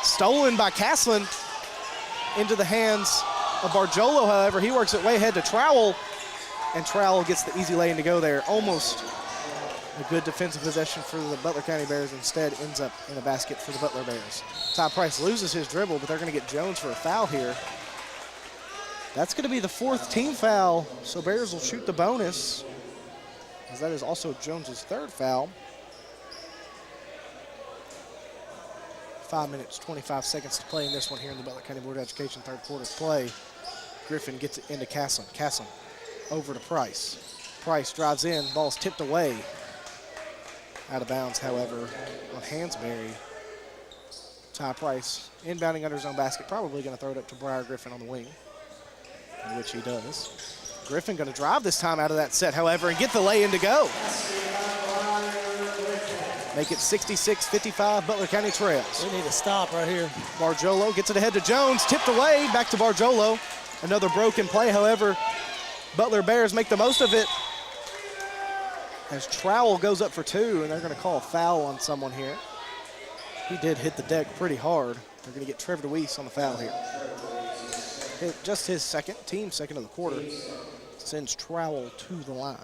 Speaker 5: Stolen by Caslen into the hands of Barjolo, however. He works it way ahead to Trowell, and Trowell gets the easy lane to go there. Almost a good defensive possession for the Butler County Bears. Instead, ends up in a basket for the Butler Bears. Ty Price loses his dribble, but they're going to get Jones for a foul here. That's going to be the 4th team foul, so Bears will shoot the bonus, as that is also Jones's 3rd foul. 5 minutes, 25 seconds to play in this one here in the Butler County Board of Education 3rd quarter play. Griffin gets it into Caslen. Caslen over to Price. Price drives in, ball's tipped away. Out of bounds, however, on Hansberry. Ty Price inbounding under his own basket, probably going to throw it up to Briar Griffin on the wing, in which he does. Griffin going to drive this time out of that set, however, and get the lay-in to go. Make it 66-55, Butler County trails.
Speaker 6: We need a stop right here.
Speaker 5: Barjolo gets it ahead to Jones, tipped away, back to Barjolo. Another broken play, however, Butler Bears make the most of it as Trowell goes up for 2, and they're going to call a foul on someone here. He did hit the deck pretty hard. They're going to get Trevor DeWeese on the foul here. Just his team second of the quarter, sends Trowell to the line.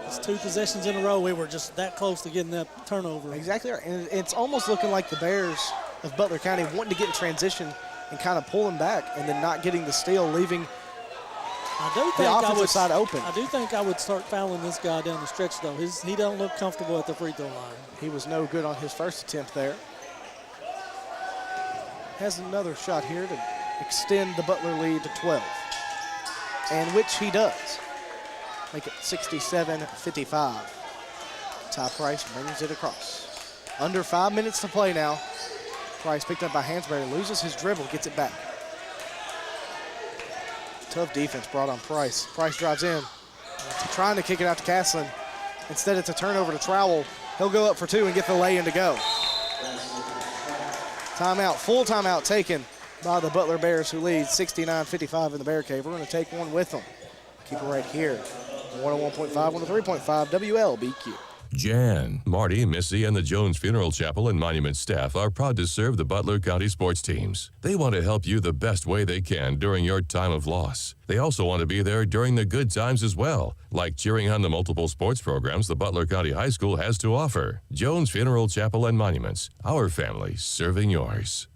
Speaker 6: It's 2 possessions in a row. We were just that close to getting that turnover.
Speaker 5: Exactly right. And it's almost looking like the Bears of Butler County wanting to get in transition and kind of pulling back and then not getting the steal, leaving the offensive side open.
Speaker 6: I do think I would start fouling this guy down the stretch, though. He don't look comfortable at the free throw line.
Speaker 5: He was no good on his first attempt there. Has another shot here to extend the Butler lead to 12, and which he does. Make it 67-55. Ty Price brings it across. Under 5 minutes to play now. Price picked up by Hansberry, loses his dribble, gets it back. Tough defense brought on Price. Price drives in, trying to kick it out to Caslen. Instead, it's a turnover to Trowell. He'll go up for 2 and get the lay-in to go. Timeout, full timeout taken by the Butler Bears, who lead 69-55 in the Bear Cave. We're going to take one with them. Keep it right here. 101.5, 103.5 WLBQ.
Speaker 3: Jan, Marty, Missy, and the Jones Funeral Chapel and Monument staff are proud to serve the Butler County sports teams. They want to help you the best way they can during your time of loss. They also want to be there during the good times as well, like cheering on the multiple sports programs the Butler County High School has to offer. Jones Funeral Chapel and Monuments, our family serving yours.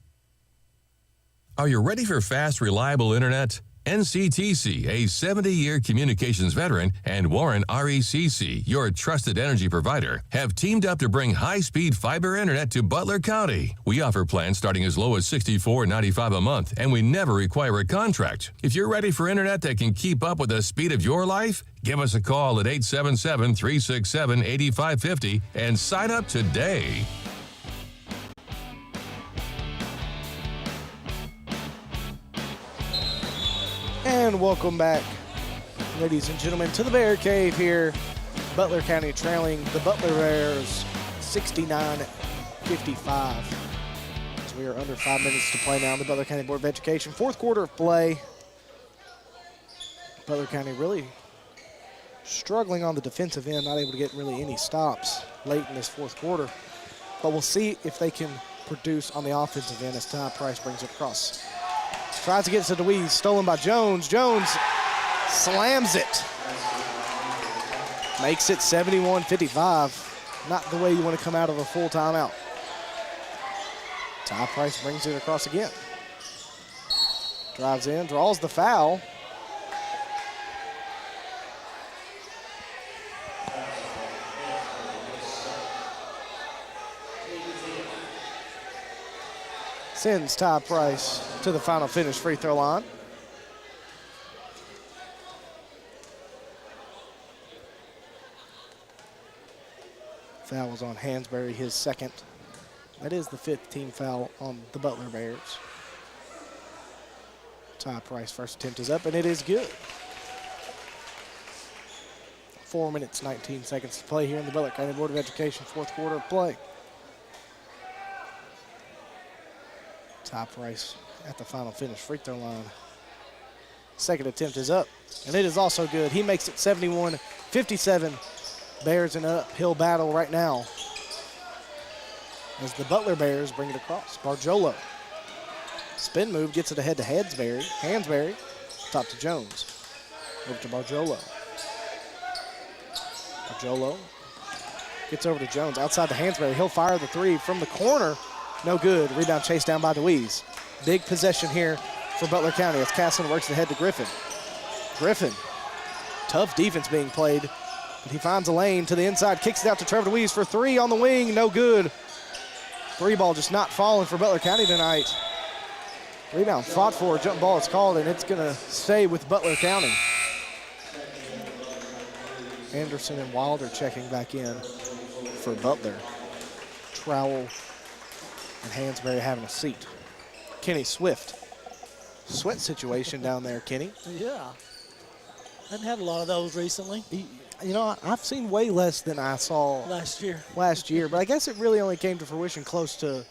Speaker 3: Are you ready for fast, reliable internet? NCTC, a 70-year communications veteran, and Warren RECC, your trusted energy provider, have teamed up to bring high-speed fiber internet to Butler County. We offer plans starting as low as $64.95 a month, and we never require a contract. If you're ready for internet that can keep up with the speed of your life, give us a call at 877-367-8550 and sign up today.
Speaker 5: And welcome back, ladies and gentlemen, to the Bear Cave here. Butler County trailing the Butler Bears 69-55. As we are under 5 minutes to play now in the Butler County Board of Education. 4th quarter of play. Butler County really struggling on the defensive end, not able to get really any stops late in this 4th quarter. But we'll see if they can produce on the offensive end as Ty Price brings it across. Tries to get to DeWeese, stolen by Jones. Jones slams it. Makes it 71-55. Not the way you want to come out of a full timeout. Ty Price brings it across again. Drives in, draws the foul. Sends Ty Price to the final finish free throw line. Foul was on Hansberry, his second. That is the 5th team foul on the Butler Bears. Ty Price first attempt is up, and it is good. 4 minutes, 19 seconds to play here in the Butler County Board of Education 4th quarter of play. Ty Price at the final finish free throw line. Second attempt is up, and it is also good. He makes it 71-57. Bears in an uphill battle right now. as the Butler Bears bring it across. Barjolo. Spin move, gets it ahead to Hansberry. Hansberry, top to Jones. Over to Barjolo. Barjolo gets over to Jones. Outside to Hansberry. He'll fire the three from the corner. No good. Rebound chased down by DeWeese. Big possession here for Butler County as Castlin works ahead to Griffin. Griffin, tough defense being played, but he finds a lane to the inside, kicks it out to Trevor DeWeese for three on the wing. No good. Three ball just not falling for Butler County tonight. Rebound fought for, jump ball is called, and it's going to stay with Butler County. Anderson and Wilder checking back in for Butler. Trowell and Hansberry having a seat. Kenny Swift. Sweat situation down there, Kenny.
Speaker 6: Yeah. Hadn't had a lot of those recently.
Speaker 5: You know, I've seen way less than I saw
Speaker 6: last year,
Speaker 5: but I guess it really only came to fruition close to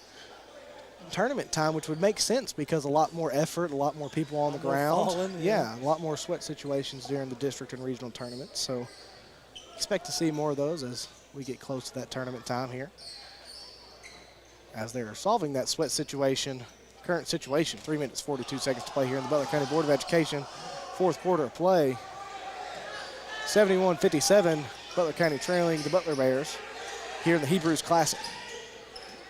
Speaker 5: tournament time, which would make sense because a lot more effort, a lot more people on the ground. Yeah, a lot more sweat situations during the district and regional tournaments. So expect to see more of those as we get close to that tournament time here. As they're solving that sweat situation, current situation, 3 minutes, 42 seconds to play here in the Butler County Board of Education. Fourth quarter of play. 71-57, Butler County trailing the Butler Bears here in the Hebrews Classic.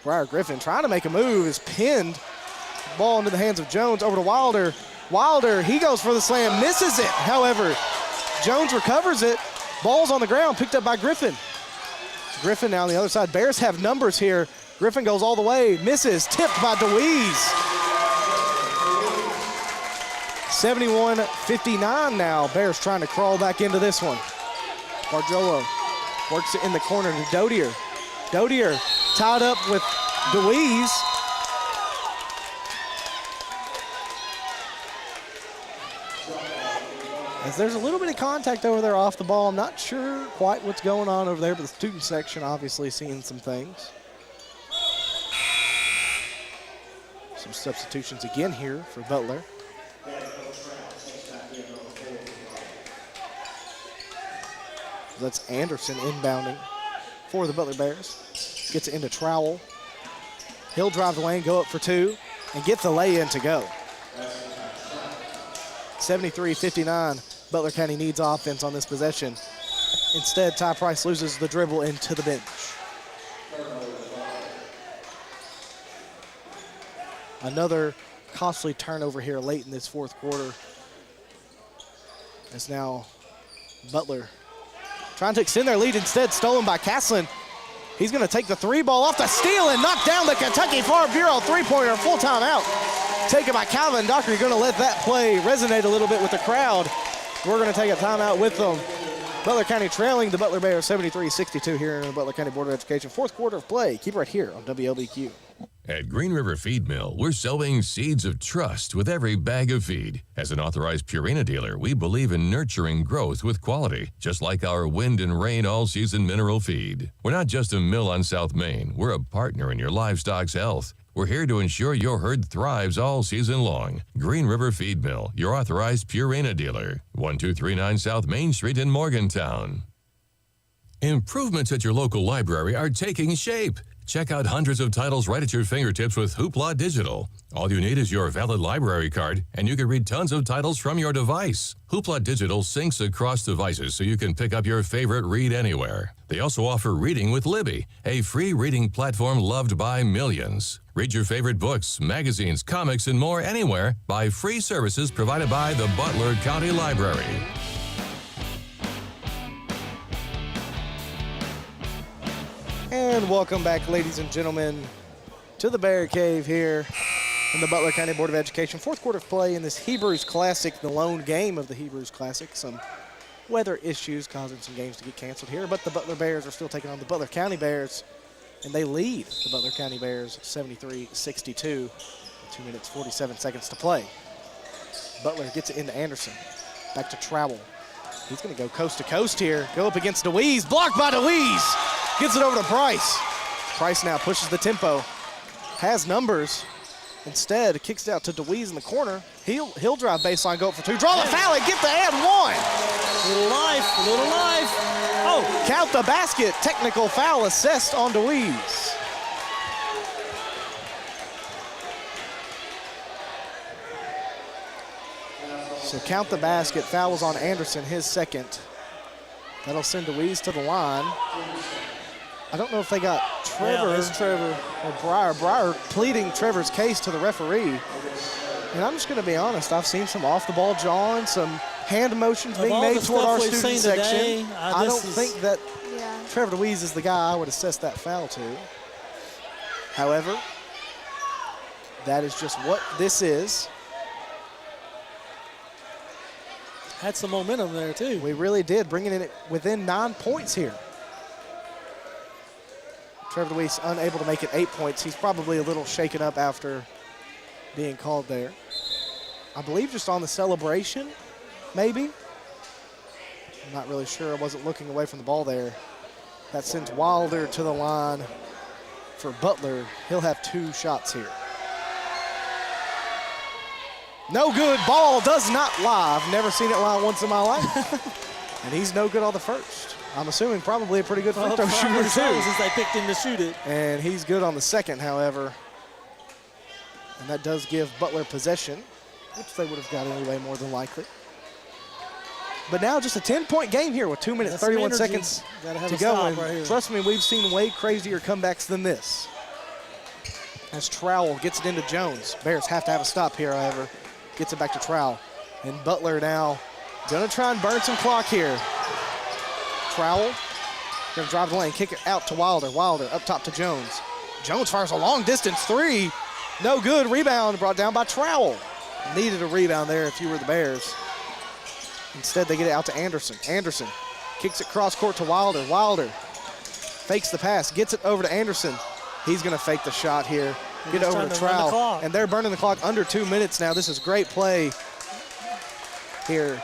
Speaker 5: Briar Griffin trying to make a move, is pinned. Ball into the hands of Jones, over to Wilder. Wilder, he goes for the slam, misses it. However, Jones recovers it. Ball's on the ground, picked up by Griffin. Griffin now on the other side. Bears have numbers here. Griffin goes all the way, misses, tipped by DeWeese. 71-59 now. Bears trying to crawl back into this one. Barjolo works it in the corner to Dodier. Dodier tied up with DeWeese. As there's a little bit of contact over there off the ball. I'm not sure quite what's going on over there, but the student section obviously seeing some things. Some substitutions again here for Butler. That's Anderson inbounding for the Butler Bears. Gets it into Trowell. He'll drive the lane, go up for two, and get the lay-in to go. 73-59. Butler County needs offense on this possession. Instead, Ty Price loses the dribble into the bench. Another costly turnover here late in this fourth quarter. As now Butler trying to extend their lead, instead stolen by Castlin. He's going to take the three ball off the steal and knock down the Kentucky Farm Bureau three-pointer. Full timeout taken by Calvin Docker. You're going to let that play resonate a little bit with the crowd. We're going to take a timeout with them. Butler County trailing the Butler Bears 73-62 here in the Butler County Board of Education. Fourth quarter of play. Keep it right here on WLBQ.
Speaker 3: At Green River Feed Mill, we're sowing seeds of trust with every bag of feed. As an authorized Purina dealer, we believe in nurturing growth with quality, just like our wind and rain all-season mineral feed. We're not just a mill on South Main. We're a partner in your livestock's health. We're here to ensure your herd thrives all season long. Green River Feed Mill, your authorized Purina dealer. 1239 South Main Street in Morgantown. Improvements at your local library are taking shape. Check out hundreds of titles right at your fingertips with Hoopla Digital. All you need is your valid library card, and you can read tons of titles from your device. Hoopla Digital syncs across devices so you can pick up your favorite read anywhere. They also offer Reading with Libby, a free reading platform loved by millions. Read your favorite books, magazines, comics, and more anywhere by free services provided by the Butler County Library.
Speaker 5: And welcome back, ladies and gentlemen, to the Bear Cave here in the Butler County Board of Education. Fourth quarter of play in this Hebrews Classic, the lone game of the Hebrews Classic. Some weather issues causing some games to get canceled here, but the Butler Bears are still taking on the Butler County Bears, and they lead the Butler County Bears 73-62. 2 minutes, 47 seconds to play. Butler gets it into Anderson. Back to Trowell. He's going to go coast to coast here. Go up against DeWeese. Blocked by DeWeese. Gets it over to Price. Price now pushes the tempo. Has numbers. Instead, kicks it out to DeWeese in the corner. He'll drive baseline, go up for two. Draw the foul and get the and one.
Speaker 6: Little life.
Speaker 5: Oh, count the basket. Technical foul assessed on DeWeese. So count the basket. Foul was on Anderson, his second. That'll send Deweese to the line. I don't know if they got Trevor,
Speaker 6: it's Trevor.
Speaker 5: or Breyer. Breyer pleading Trevor's case to the referee. And I'm just going to be honest, I've seen some off-the-ball jawing, some hand motions being made toward our student section. I don't think that Trevor Deweese is the guy I would assess that foul to. However, that is just what this is.
Speaker 6: Had some momentum there, too.
Speaker 5: We really did, bringing it within 9 points here. Trevor Deweese unable to make it 8 points. He's probably a little shaken up after being called there. I believe just on the celebration, maybe. I'm not really sure. I wasn't looking away from the ball there. That sends Wilder to the line for Butler. He'll have 2 shots here. No good. Ball does not lie. I've never seen it lie once in my life. And he's no good on the first. I'm assuming probably a pretty good free throw shooter, too.
Speaker 6: Since they picked him to shoot it.
Speaker 5: And he's good on the second, however. And that does give Butler possession, which they would have got anyway, more than likely. But now just a 10-point game here with 2 minutes, 31 seconds to go. And
Speaker 6: right
Speaker 5: trust me, we've seen way crazier comebacks than this. As Trowell gets it into Jones. Bears have to have a stop here, however. Gets it back to Trowell. And Butler now gonna try and burn some clock here. Trowell gonna drive the lane, kick it out to Wilder. Wilder up top to Jones. Jones fires a long distance three. No good. Rebound brought down by Trowell. Needed a rebound there if you were the Bears. Instead, they get it out to Anderson. Anderson kicks it cross court to Wilder. Wilder fakes the pass, gets it over to Anderson. He's going to fake the shot here. Get it over to Trowell. And they're burning the clock under 2 minutes now. This is great play here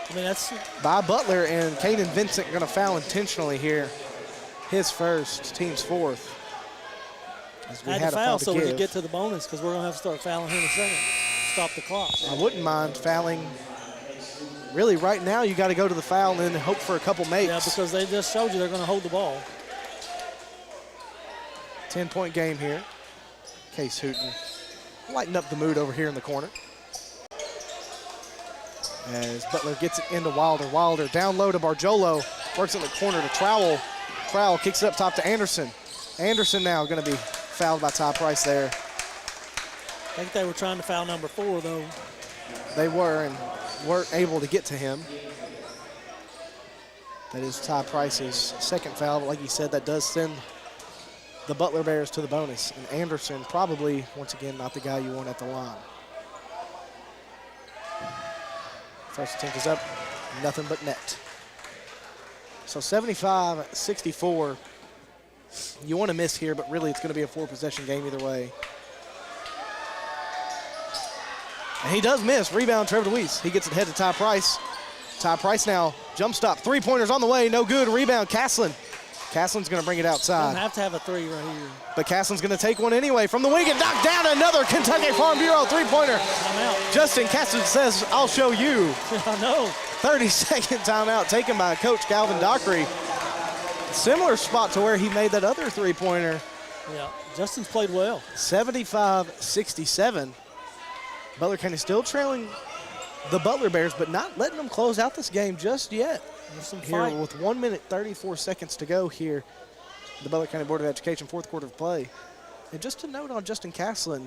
Speaker 5: by Butler, and Caden Vincent going to foul intentionally here. His first, team's fourth.
Speaker 6: Had to foul so we could get to the bonus, because we're going to have to start fouling here in a second. Stop the clock.
Speaker 5: I wouldn't mind fouling. Really, right now, you got to go to the foul and then hope for a couple makes.
Speaker 6: Yeah, because they just showed you they're going to hold the ball.
Speaker 5: 10-point game here. Case Hooten lighten up the mood over here in the corner. As Butler gets it into Wilder. Wilder down low to Barjolo. Works in the corner to Trowell. Trowell kicks it up top to Anderson. Anderson now going to be fouled by Ty Price there.
Speaker 6: I think they were trying to foul number 4, though.
Speaker 5: They were, and weren't able to get to him. That is Ty Price's second foul, but like you said, that does send the Butler Bears to the bonus. And Anderson probably, once again, not the guy you want at the line. First attempt is up, nothing but net. So 75-64. You want to miss here, but really it's going to be a 4-possession game either way. And he does miss. Rebound, Trevor Deweese. He gets it ahead to Ty Price. Ty Price now, jump stop. 3-pointers on the way, no good. Rebound, Caslin. Caslin's going to bring it outside.
Speaker 6: Don't have to have a 3 right here.
Speaker 5: But Caslin's going to take one anyway from the wing and knock down another Kentucky Farm Bureau 3-pointer.
Speaker 6: Timeout.
Speaker 5: Justin Caslin says, I'll show you.
Speaker 6: I know.
Speaker 5: 30-second timeout taken by Coach Calvin Dockery. Similar spot to where he made that other 3-pointer.
Speaker 6: Yeah, Justin's played well.
Speaker 5: 75-67. Butler County still trailing the Butler Bears, but not letting them close out this game just yet.
Speaker 6: There's some
Speaker 5: Here
Speaker 6: fight.
Speaker 5: with 1 minute, 34 seconds to go here, the Butler County Board of Education, fourth quarter of play. And just to note on Justin Caslin,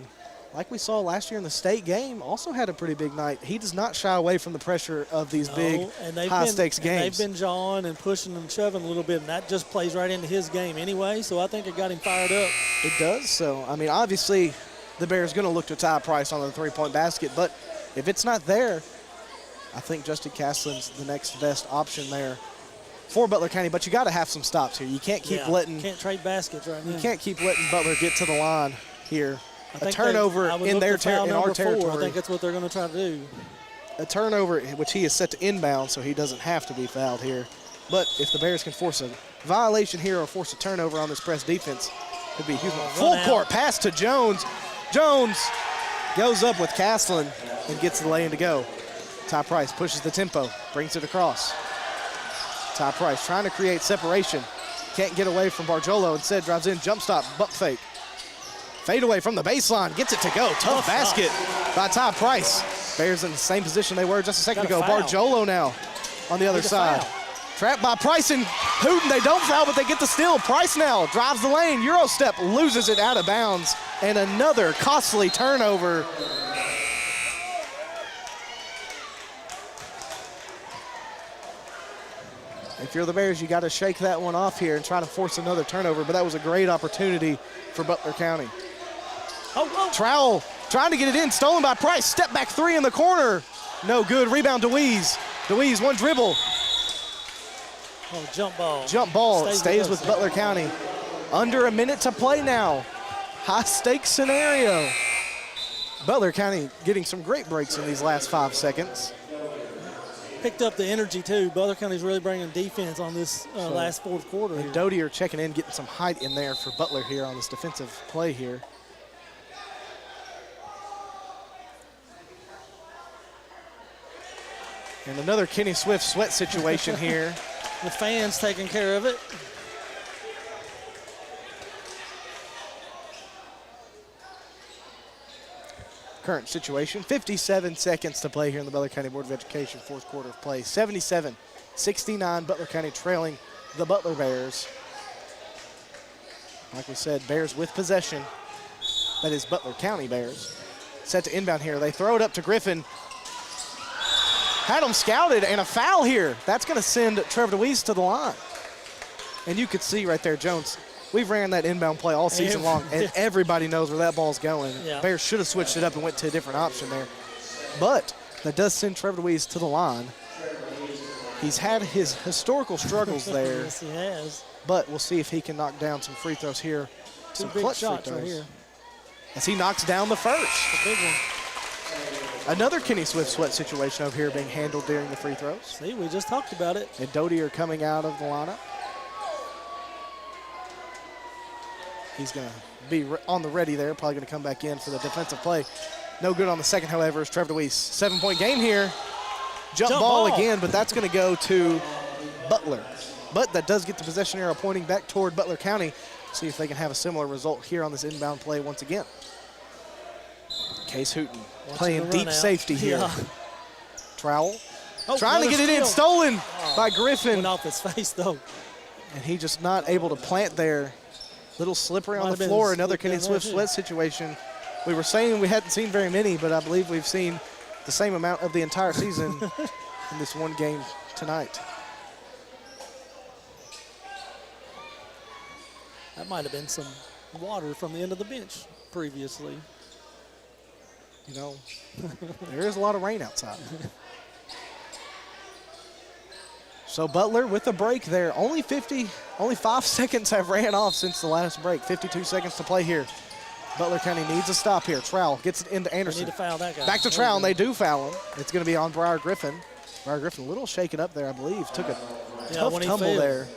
Speaker 5: like we saw last year in the state game, also had a pretty big night. He does not shy away from the pressure of these big, high-stakes games.
Speaker 6: They've been jawing and pushing and shoving a little bit, and that just plays right into his game anyway, so I think it got him fired up.
Speaker 5: It does. So, I mean, obviously, the Bears going to look to Ty Price on the 3-point basket, but if it's not there, I think Justin Caslin's the next best option there for Butler County, but you got to have some stops here. You can't keep
Speaker 6: can't trade baskets right now.
Speaker 5: You can't keep letting Butler get to the line here.
Speaker 6: I
Speaker 5: A
Speaker 6: think
Speaker 5: turnover in their
Speaker 6: in
Speaker 5: our
Speaker 6: 4.
Speaker 5: territory.
Speaker 6: I think that's what they're going to try to do.
Speaker 5: A turnover, which he is set to inbound, so he doesn't have to be fouled here. But if the Bears can force a violation here or force a turnover on this press defense, it'd be a huge one. Full court pass to Jones. Jones goes up with Caslin and gets the lane to go. Ty Price pushes the tempo, brings it across. Ty Price trying to create separation. Can't get away from Barjolo. Instead drives in, jump stop, buck fake. Fade away from the baseline, gets it to go. Tough basket by Ty Price. Bears in the same position they were just a second ago.
Speaker 6: Got a foul.
Speaker 5: Barjolo now on the other
Speaker 6: Need a
Speaker 5: side.
Speaker 6: foul.
Speaker 5: Trapped by Price and Hooten. They don't foul, but they get the steal. Price now drives the lane. Euro step, loses it out of bounds. And another costly turnover. If you're the Bears, you got to shake that one off here and try to force another turnover, but that was a great opportunity for Butler County. Trowell trying to get it in, stolen by Price. Step back three in the corner. No good. Rebound, DeWeese. DeWeese, one dribble.
Speaker 6: Oh, jump ball.
Speaker 5: Jump ball stays with Butler County. Under a minute to play now. High stakes scenario. Butler County getting some great breaks in these last 5 seconds.
Speaker 6: Picked up the energy too. Butler County's really bringing defense on this last fourth quarter.
Speaker 5: And Doty are checking in, getting some height in there for Butler here on this defensive play here. And another Kenny Swift sweat situation here.
Speaker 6: The fans taking care of it.
Speaker 5: Current situation, 57 seconds to play here in the Butler County Board of Education fourth quarter of play. 77-69, Butler County trailing the Butler Bears. Like we said, Bears with possession. That is Butler County Bears. Set to inbound here. They throw it up to Griffin. Had him scouted, and a foul here. That's going to send Trevor DeWeese to the line. And you could see right there, Jones, we've ran that inbound play all season long, and everybody knows where that ball's going.
Speaker 6: Yeah.
Speaker 5: Bears should have switched it up and went to a different option there. But that does send Trevor DeWeese to the line. He's had his historical struggles there.
Speaker 6: Yes, he has.
Speaker 5: But we'll see if he can knock down some free throws here. Some
Speaker 6: big
Speaker 5: clutch free
Speaker 6: shots right
Speaker 5: throws.
Speaker 6: here.
Speaker 5: As he knocks down the first.
Speaker 6: A big one.
Speaker 5: Another Kenny Swift sweat situation over here being handled during the free throws.
Speaker 6: See, we just talked about it.
Speaker 5: And Doty are coming out of the lineup. He's going to be on the ready there, probably going to come back in for the defensive play. No good on the second, however, is Trevor DeWeese. 7-point game here. Jump ball again, but that's going to go to Butler. But that does get the possession arrow pointing back toward Butler County. See if they can have a similar result here on this inbound play once again. Case Hooten playing deep safety here.
Speaker 6: Yeah.
Speaker 5: Trowell
Speaker 6: Oh,
Speaker 5: trying to get it in, stolen by Griffin.
Speaker 6: Went off his face, though.
Speaker 5: And he just not able to plant there. Little slippery on
Speaker 6: Might
Speaker 5: the
Speaker 6: have been
Speaker 5: floor.
Speaker 6: a
Speaker 5: Another
Speaker 6: slip
Speaker 5: Kenny
Speaker 6: in
Speaker 5: Swift
Speaker 6: there,
Speaker 5: sweat situation. We were saying we hadn't seen very many, but I believe we've seen the same amount of the entire season in this one game tonight.
Speaker 6: That might have been some water from the end of the bench previously.
Speaker 5: You know, there is a lot of rain outside. So Butler with a break there. Only 5 seconds have ran off since the last break. 52 seconds to play here. Butler County needs a stop here. Trowell gets it into Anderson.
Speaker 6: They need to foul that guy.
Speaker 5: Back to Trowell, and they do foul him. It's going to be on Briar Griffin. Briar Griffin a little shaken up there, I believe. Took a tough
Speaker 6: when he
Speaker 5: tumble
Speaker 6: failed.
Speaker 5: there.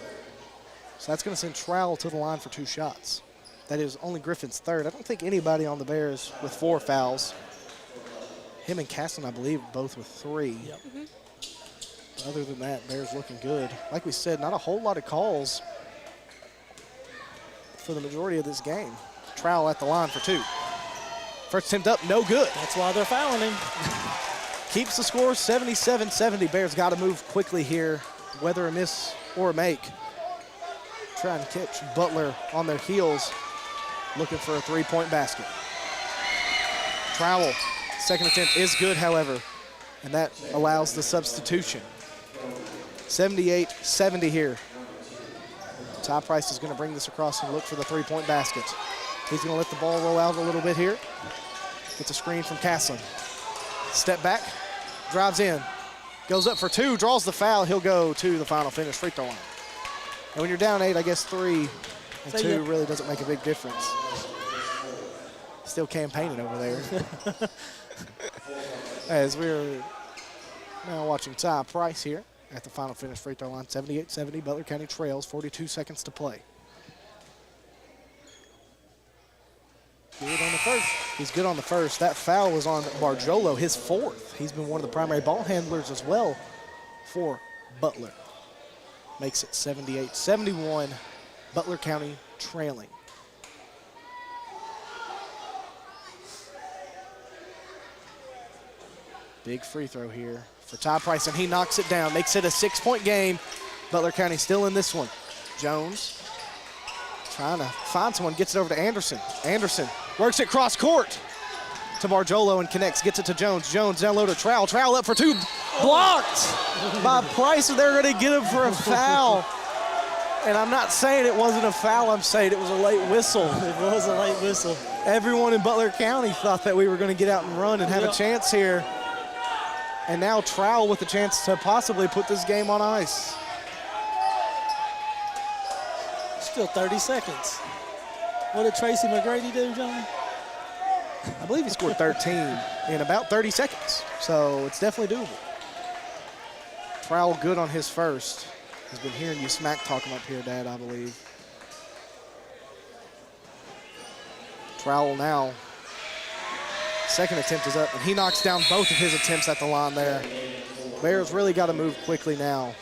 Speaker 5: So that's going to send Trowell to the line for 2 shots. That is only Griffin's third. I don't think anybody on the Bears with 4 fouls. Him and Casson, I believe, both with 3.
Speaker 6: Yep.
Speaker 5: Other than that, Bears looking good. Like we said, not a whole lot of calls for the majority of this game. Trowell at the line for 2. First attempt up, no good.
Speaker 6: That's why they're fouling him.
Speaker 5: Keeps the score 77-70. Bears got to move quickly here, whether a miss or a make. Trying to catch Butler on their heels, looking for a 3-point basket. Trowell, second attempt is good, however, and that allows the substitution. 78-70 here. Ty Price is going to bring this across and look for the 3-point basket. He's going to let the ball roll out a little bit here. Gets a screen from Casson. Step back, drives in, goes up for 2, draws the foul. He'll go to the final finish free throw line. And when you're down 8, I guess 3 and 2 really doesn't make a big difference. Still campaigning over there. As we're now watching Ty Price here at the final finish free throw line. 78-70, Butler County trails, 42 seconds to play.
Speaker 6: Good on the first.
Speaker 5: He's good on the first. That foul was on Barjolo, his 4th. He's been one of the primary ball handlers as well for Butler. Makes it 78-71, Butler County trailing. Big free throw here for Ty Price, and he knocks it down, makes it a 6-point game. Butler County still in this one. Jones trying to find someone, gets it over to Anderson. Anderson works it cross court to Marjolo and connects, gets it to Jones. Jones down low to Trowell. Trowell up for two, blocked by Price, and they're going to get him for a foul. And I'm not saying it wasn't a foul, I'm saying it was a late whistle.
Speaker 6: It was a late whistle.
Speaker 5: Everyone in Butler County thought that we were going to get out and run and have a chance here. And now Trowell with a chance to possibly put this game on ice.
Speaker 6: Still 30 seconds. What did Tracy McGrady do, Johnny?
Speaker 5: I believe he scored 13 in about 30 seconds. So it's definitely doable. Trowell good on his first. He's been hearing you smack talk him up here, Dad, I believe. Trowell now. Second attempt is up, and he knocks down both of his attempts at the line there. Bears really got to move quickly now.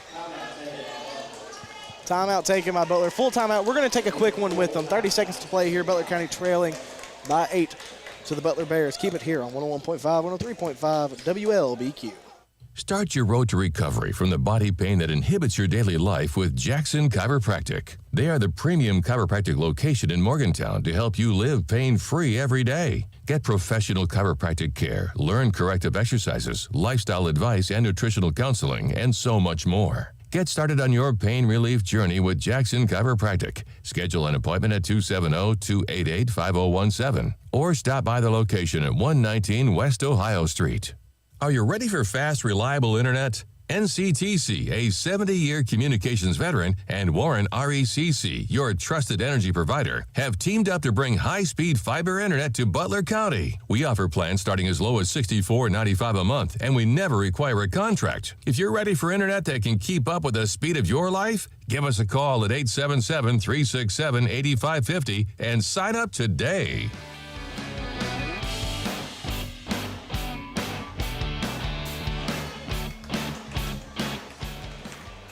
Speaker 5: Timeout taken by Butler. Full timeout. We're going to take a quick one with them. 30 seconds to play here. Butler County trailing by 8 to the Butler Bears. Keep it here on 101.5, 103.5 WLBQ.
Speaker 3: Start your road to recovery from the body pain that inhibits your daily life with Jackson Chiropractic. They are the premium chiropractic location in Morgantown to help you live pain-free every day. Get professional chiropractic care, learn corrective exercises, lifestyle advice, and nutritional counseling, and so much more. Get started on your pain relief journey with Jackson Chiropractic. Schedule an appointment at 270-288-5017 or stop by the location at 119 West Ohio Street. Are you ready for fast, reliable internet? NCTC, a 70-year communications veteran, and Warren RECC, your trusted energy provider, have teamed up to bring high-speed fiber internet to Butler County. We offer plans starting as low as $64.95 a month, and we never require a contract. If you're ready for internet that can keep up with the speed of your life, give us a call at 877-367-8550 and sign up today.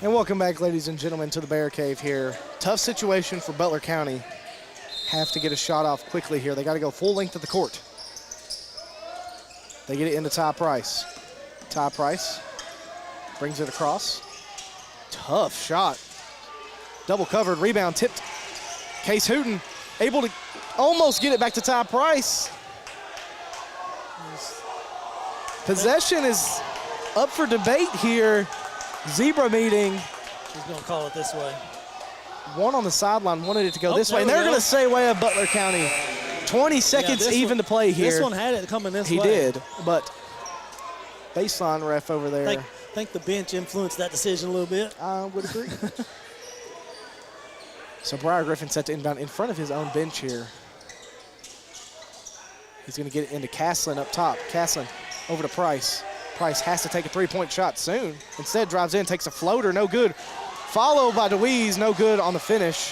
Speaker 5: And welcome back, ladies and gentlemen, to the Bear Cave here. Tough situation for Butler County. Have to get a shot off quickly here. They got to go full length of the court. They get it into Ty Price. Ty Price brings it across. Tough shot. Double covered, rebound tipped. Case Hooten able to almost get it back to Ty Price. Possession is up for debate here. Zebra meeting.
Speaker 6: He's going to call it this way.
Speaker 5: One on the sideline wanted it to go this way. And they're going to say way of Butler County. 20 seconds even to play here.
Speaker 6: This one had it coming this way.
Speaker 5: He did, but baseline ref over there.
Speaker 6: I think the bench influenced that decision a little bit.
Speaker 5: I would agree. So Briar Griffin set to inbound in front of his own bench here. He's going to get it into Caslin up top. Caslin over to Price. Price has to take a three-point shot soon. Instead, drives in, takes a floater, no good. Followed by DeWeese, no good on the finish.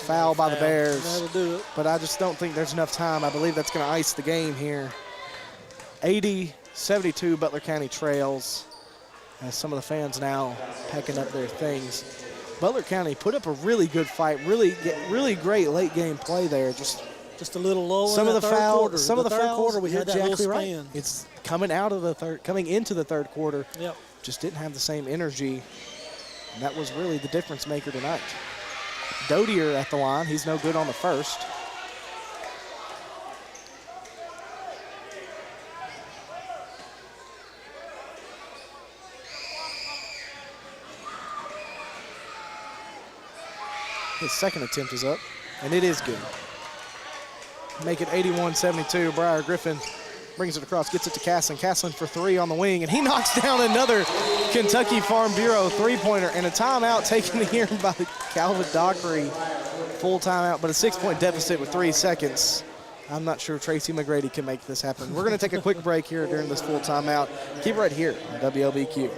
Speaker 5: Foul by the Bears.
Speaker 6: That'll do it.
Speaker 5: But I just don't think there's enough time. I believe that's going to ice the game here. 80-72, Butler County trails. As some of the fans now packing up their things. Butler County put up a really good fight. Really great late game play there. Just
Speaker 6: a little low.
Speaker 5: Some of the fouls. Some of the
Speaker 6: third
Speaker 5: fouls.
Speaker 6: quarter we had that
Speaker 5: exactly
Speaker 6: little
Speaker 5: right.
Speaker 6: span.
Speaker 5: It's coming into the third quarter.
Speaker 6: Yep.
Speaker 5: Just didn't have the same energy. And that was really the difference maker tonight. Dodier at the line. He's no good on the first. His second attempt is up, and it is good. Make it 81-72. Briar Griffin brings it across, gets it to Caslin. Caslin for three on the wing, and he knocks down another Kentucky Farm Bureau three-pointer, and a timeout taken here by Calvin Dockery. Full timeout, but a 6-point deficit with 3 seconds. I'm not sure Tracy McGrady can make this happen. We're going to take a quick break here during this full timeout. Keep it right here on WLBQ.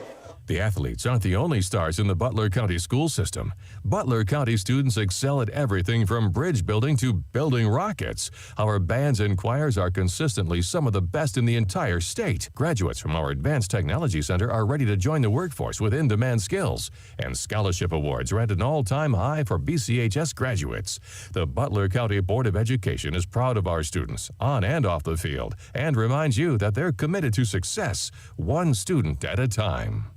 Speaker 3: The athletes aren't the only stars in the Butler County school system. Butler County students excel at everything from bridge building to building rockets. Our bands and choirs are consistently some of the best in the entire state. Graduates from our Advanced Technology Center are ready to join the workforce with in-demand skills. And scholarship awards are at an all-time high for BCHS graduates. The Butler County Board of Education is proud of our students, on and off the field, and reminds you that they're committed to success, one student at a time.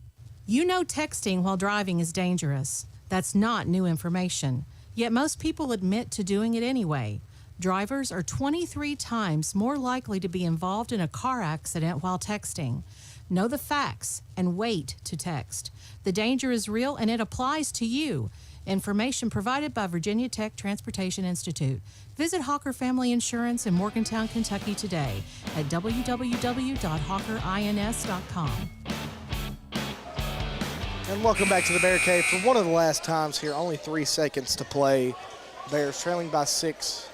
Speaker 9: You know texting while driving is dangerous. That's not new information. Yet most people admit to doing it anyway. Drivers are 23 times more likely to be involved in a car accident while texting. Know the facts and wait to text. The danger is real and it applies to you. Information provided by Virginia Tech Transportation Institute. Visit Hawker Family Insurance in Morgantown, Kentucky today at www.hawkerins.com.
Speaker 5: And welcome back to the Bear Cave for one of the last times here. Only 3 seconds to play. Bears trailing by 6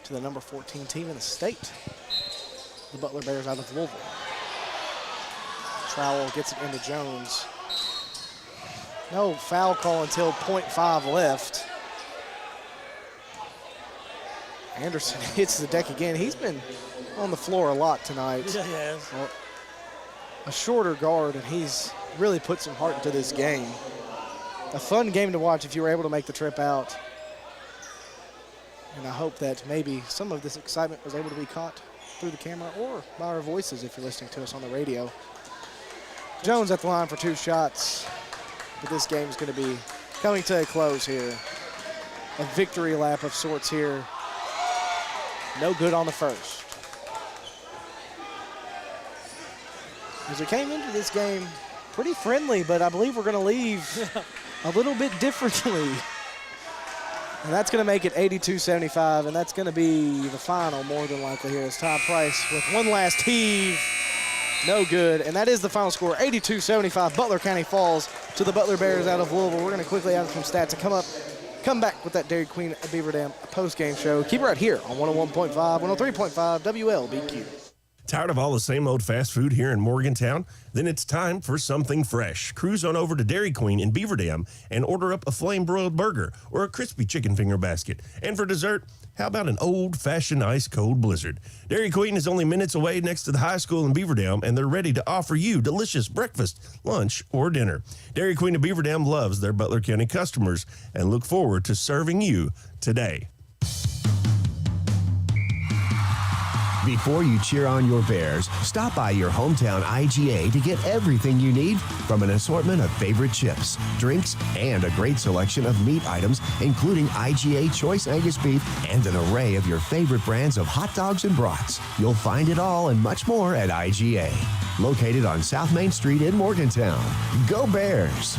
Speaker 5: to the number 14 team in the state. The Butler Bears out of Louisville. Trowell gets it into Jones. No foul call until .5 left. Anderson hits the deck again. He's been on the floor a lot tonight.
Speaker 6: Yeah, he has.
Speaker 5: Well, a shorter guard, and he's really put some heart into this game. A fun game to watch if you were able to make the trip out. And I hope that maybe some of this excitement was able to be caught through the camera or by our voices if you're listening to us on the radio. Jones at the line for 2 shots. But this game is going to be coming to a close here. A victory lap of sorts here. No good on the first. As we came into this game pretty friendly, but I believe we're going to leave a little bit differently. And that's going to make it 82-75, and that's going to be the final more than likely here as Todd Price with one last heave. No good, and that is the final score, 82-75. Butler County falls to the Butler Bears out of Louisville. We're going to quickly add some stats and come back with that Dairy Queen Beaver Dam post-game show. Keep it right here on 101.5, 103.5 WLBQ.
Speaker 11: Tired of all the same old fast food here in Morgantown? Then it's time for something fresh. Cruise on over to Dairy Queen in Beaver Dam and order up a flame-broiled burger or a crispy chicken finger basket. And for dessert, how about an old-fashioned ice-cold blizzard? Dairy Queen is only minutes away next to the high school in Beaver Dam, and they're ready to offer you delicious breakfast, lunch, or dinner. Dairy Queen of Beaver Dam loves their Butler County customers and look forward to serving you today.
Speaker 2: Before you cheer on your Bears, stop by your hometown IGA to get everything you need from an assortment of favorite chips, drinks, and a great selection of meat items, including IGA Choice Angus Beef and an array of your favorite brands of hot dogs and brats. You'll find it all and much more at IGA. Located on South Main Street in Morgantown. Go Bears!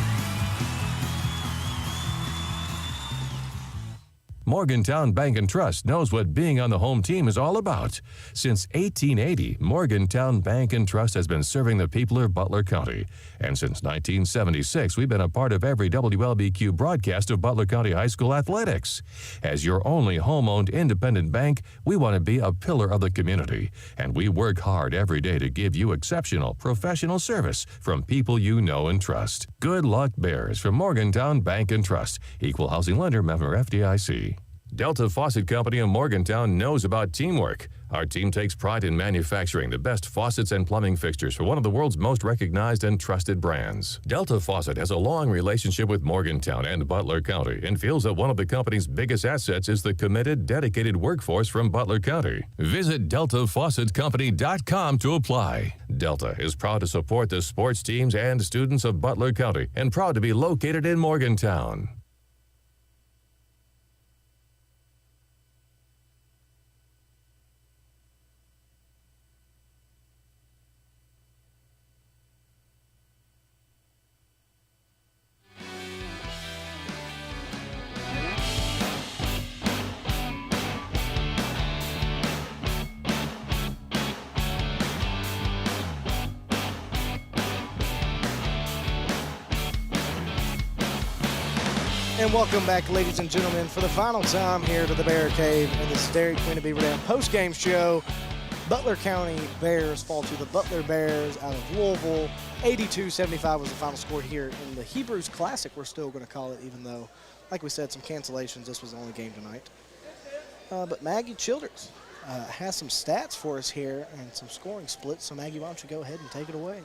Speaker 3: Morgantown Bank and Trust knows what being on the home team is all about. Since 1880, Morgantown Bank and Trust has been serving the people of Butler County. And since 1976, we've been a part of every WLBQ broadcast of Butler County High School athletics. As your only home-owned independent bank, we want to be a pillar of the community. And we work hard every day to give you exceptional professional service from people you know and trust. Good luck, Bears, from Morgantown Bank and Trust. Equal housing lender, member FDIC. Delta Faucet Company in Morgantown knows about teamwork. Our team takes pride in manufacturing the best faucets and plumbing fixtures for one of the world's most recognized and trusted brands. Delta Faucet has a long relationship with Morgantown and Butler County and feels that one of the company's biggest assets is the committed, dedicated workforce from Butler County. Visit DeltaFaucetCompany.com to apply. Delta is proud to support the sports teams and students of Butler County and proud to be located in Morgantown.
Speaker 5: And welcome back, ladies and gentlemen, for the final time here to the Bear Cave and this Dairy Queen of Beaver Dam post-game show. Butler County Bears fall to the Butler Bears out of Louisville, 82-75 was the final score here in the Hebrews Classic, we're still going to call it, even though, like we said, some cancellations. This was the only game tonight. But Maggie Childers has some stats for us here and some scoring splits. So, Maggie, why don't you go ahead and take it away?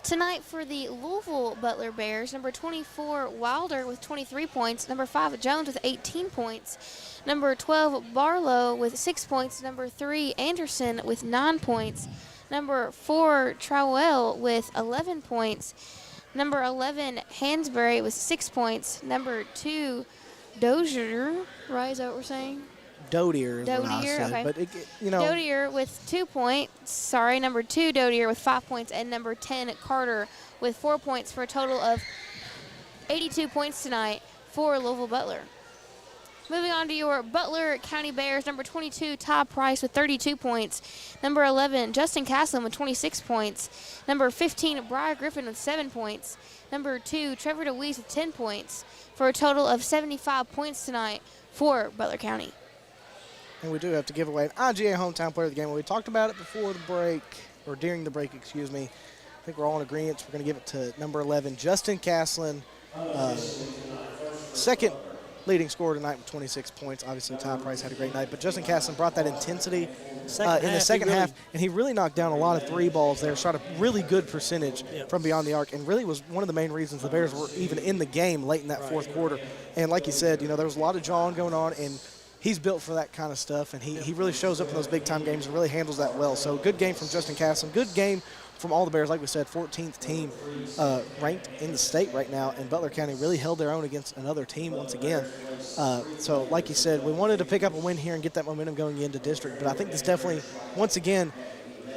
Speaker 7: Tonight for the Louisville Butler Bears, number 24, Wilder with 23 points. Number 5, Jones with 18 points. Number 12, Barlow with 6 points. Number 3, Anderson with 9 points. Number 4, Trowell with 11 points. Number 11, Hansberry with 6 points. Number 2, Dozier, right? Is that what we're saying?
Speaker 5: Dodier is what I
Speaker 7: Dodier,
Speaker 5: said.
Speaker 7: okay.
Speaker 5: But,
Speaker 7: Dodier with 2 points. Sorry, number 2, Dodier with 5 points. And number 10, Carter with 4 points for a total of 82 points tonight for Louisville Butler. Moving on to your Butler County Bears, number 22, Todd Price with 32 points. Number 11, Justin Caslin with 26 points. Number 15, Briar Griffin with 7 points. Number 2, Trevor DeWeese with 10 points for a total of 75 points tonight for Butler County.
Speaker 5: And we do have to give away an IGA hometown player of the game. We talked about it before the break, or during the break, excuse me. I think we're all in agreement. We're going to give it to number 11, Justin Caslin. Second leading scorer tonight with 26 points. Obviously, Todd Price had a great night, but Justin Caslin brought that intensity in the second half, and he really knocked down a lot of 3 balls there, shot a really good percentage from beyond the arc, and really was one of the main reasons the Bears were even in the game late in that fourth quarter. And like you said, there was a lot of jawing going on, and he's built for that kind of stuff, and he really shows up in those big-time games and really handles that well. So good game from Justin Caslin. Good game from all the Bears. Like we said, 14th team ranked in the state right now, and Butler County really held their own against another team once again. So like you said, we wanted to pick up a win here and get that momentum going into district, but I think this definitely, once again,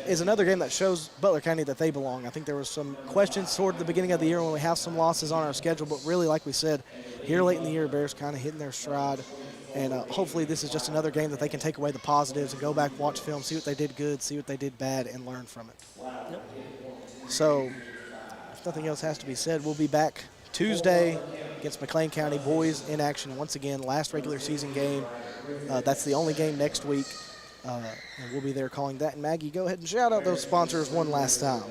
Speaker 5: is another game that shows Butler County that they belong. I think there was some questions toward the beginning of the year when we have some losses on our schedule, but really, like we said, here late in the year, Bears kind of hitting their stride. And hopefully this is just another game that they can take away the positives and go back, watch film, see what they did good, see what they did bad, and learn from it. Yep. So if nothing else has to be said, we'll be back Tuesday against McLean County boys in action once again. Last regular season game. That's the only game next week. And we'll be there calling that. And Maggie, go ahead and shout out those sponsors one last time.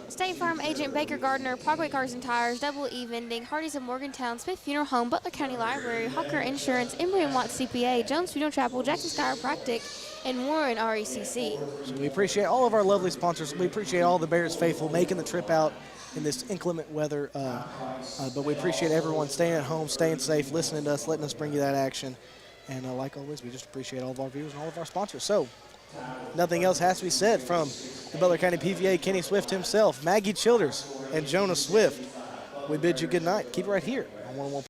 Speaker 7: State Farm agent Baker Gardner, Parkway Cars and Tires, Double E Vending, Hardee's of Morgantown, Smith Funeral Home, Butler County Library, Hawker Insurance, Embry and Watts CPA, Jones Funeral Chapel, Jackson's Chiropractic, and Warren RECC.
Speaker 5: So we appreciate all of our lovely sponsors. We appreciate all the Bears faithful making the trip out in this inclement weather. But we appreciate everyone staying at home, staying safe, listening to us, letting us bring you that action. And like always, we just appreciate all of our viewers and all of our sponsors. So nothing else has to be said from the Butler County PVA, Kenny Swift himself, Maggie Childers, and Jonah Swift. We bid you good night. Keep it right here on 101.